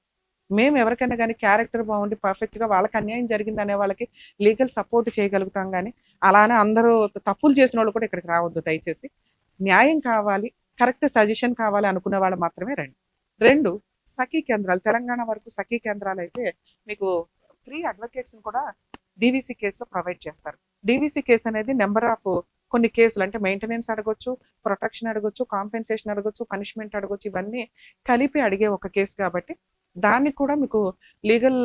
మేము ఎవరికైనా కానీ క్యారెక్టర్ బాగుండి పర్ఫెక్ట్గా వాళ్ళకి అన్యాయం జరిగింది అనే వాళ్ళకి లీగల్ సపోర్ట్ చేయగలుగుతాం. కానీ అలానే అందరూ తప్పులు చేసిన వాళ్ళు కూడా ఇక్కడికి రావద్దు దయచేసి. న్యాయం కావాలి, కరెక్ట్ సజెషన్ కావాలి అనుకునే వాళ్ళు మాత్రమే రండి. 2, సఖీ కేంద్రాలు. తెలంగాణ వరకు సఖీ కేంద్రాలు అయితే మీకు ఫ్రీ అడ్వకేట్స్ని కూడా డీవీసీ కేసులో ప్రొవైడ్ చేస్తారు. డీవీసీ కేసు అనేది నెంబర్ ఆఫ్ కొన్ని కేసులు, అంటే మెయింటెనెన్స్ అడగొచ్చు, ప్రొటెక్షన్ అడగొచ్చు, కాంపెన్సేషన్ అడగొచ్చు, పనిష్మెంట్ అడగొచ్చు, ఇవన్నీ కలిపి అడిగే ఒక కేసు. కాబట్టి దాన్ని కూడా మీకు లీగల్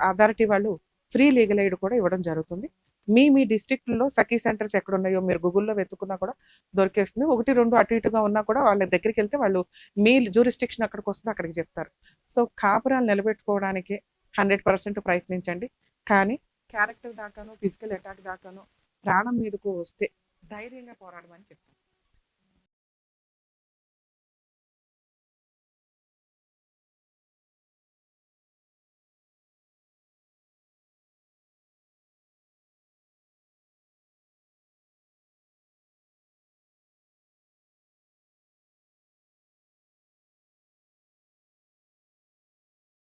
అథారిటీ వాళ్ళు ఫ్రీ లీగల్ ఎయిడ్ కూడా ఇవ్వడం జరుగుతుంది. మీ డిస్ట్రిక్ట్లో సఖీ సెంటర్స్ ఎక్కడ ఉన్నాయో మీరు గూగుల్లో వెతుకున్నా కూడా దొరికేస్తుంది. 1-2 అటు ఇటుగా ఉన్నా కూడా వాళ్ళ దగ్గరికి వెళ్తే వాళ్ళు మీ జ్యూరిస్డిక్షన్ అక్కడికి వస్తుంది, అక్కడికి చెప్తారు. సో కాపురాలు నిలబెట్టుకోవడానికి 100% ప్రయత్నించండి. కానీ క్యారెక్టర్ దాకాను, ఫిజికల్ అటాక్ దాకాను, ప్రాణం మీదకు వస్తే ధైర్యంగా పోరాడమని చెప్తాను.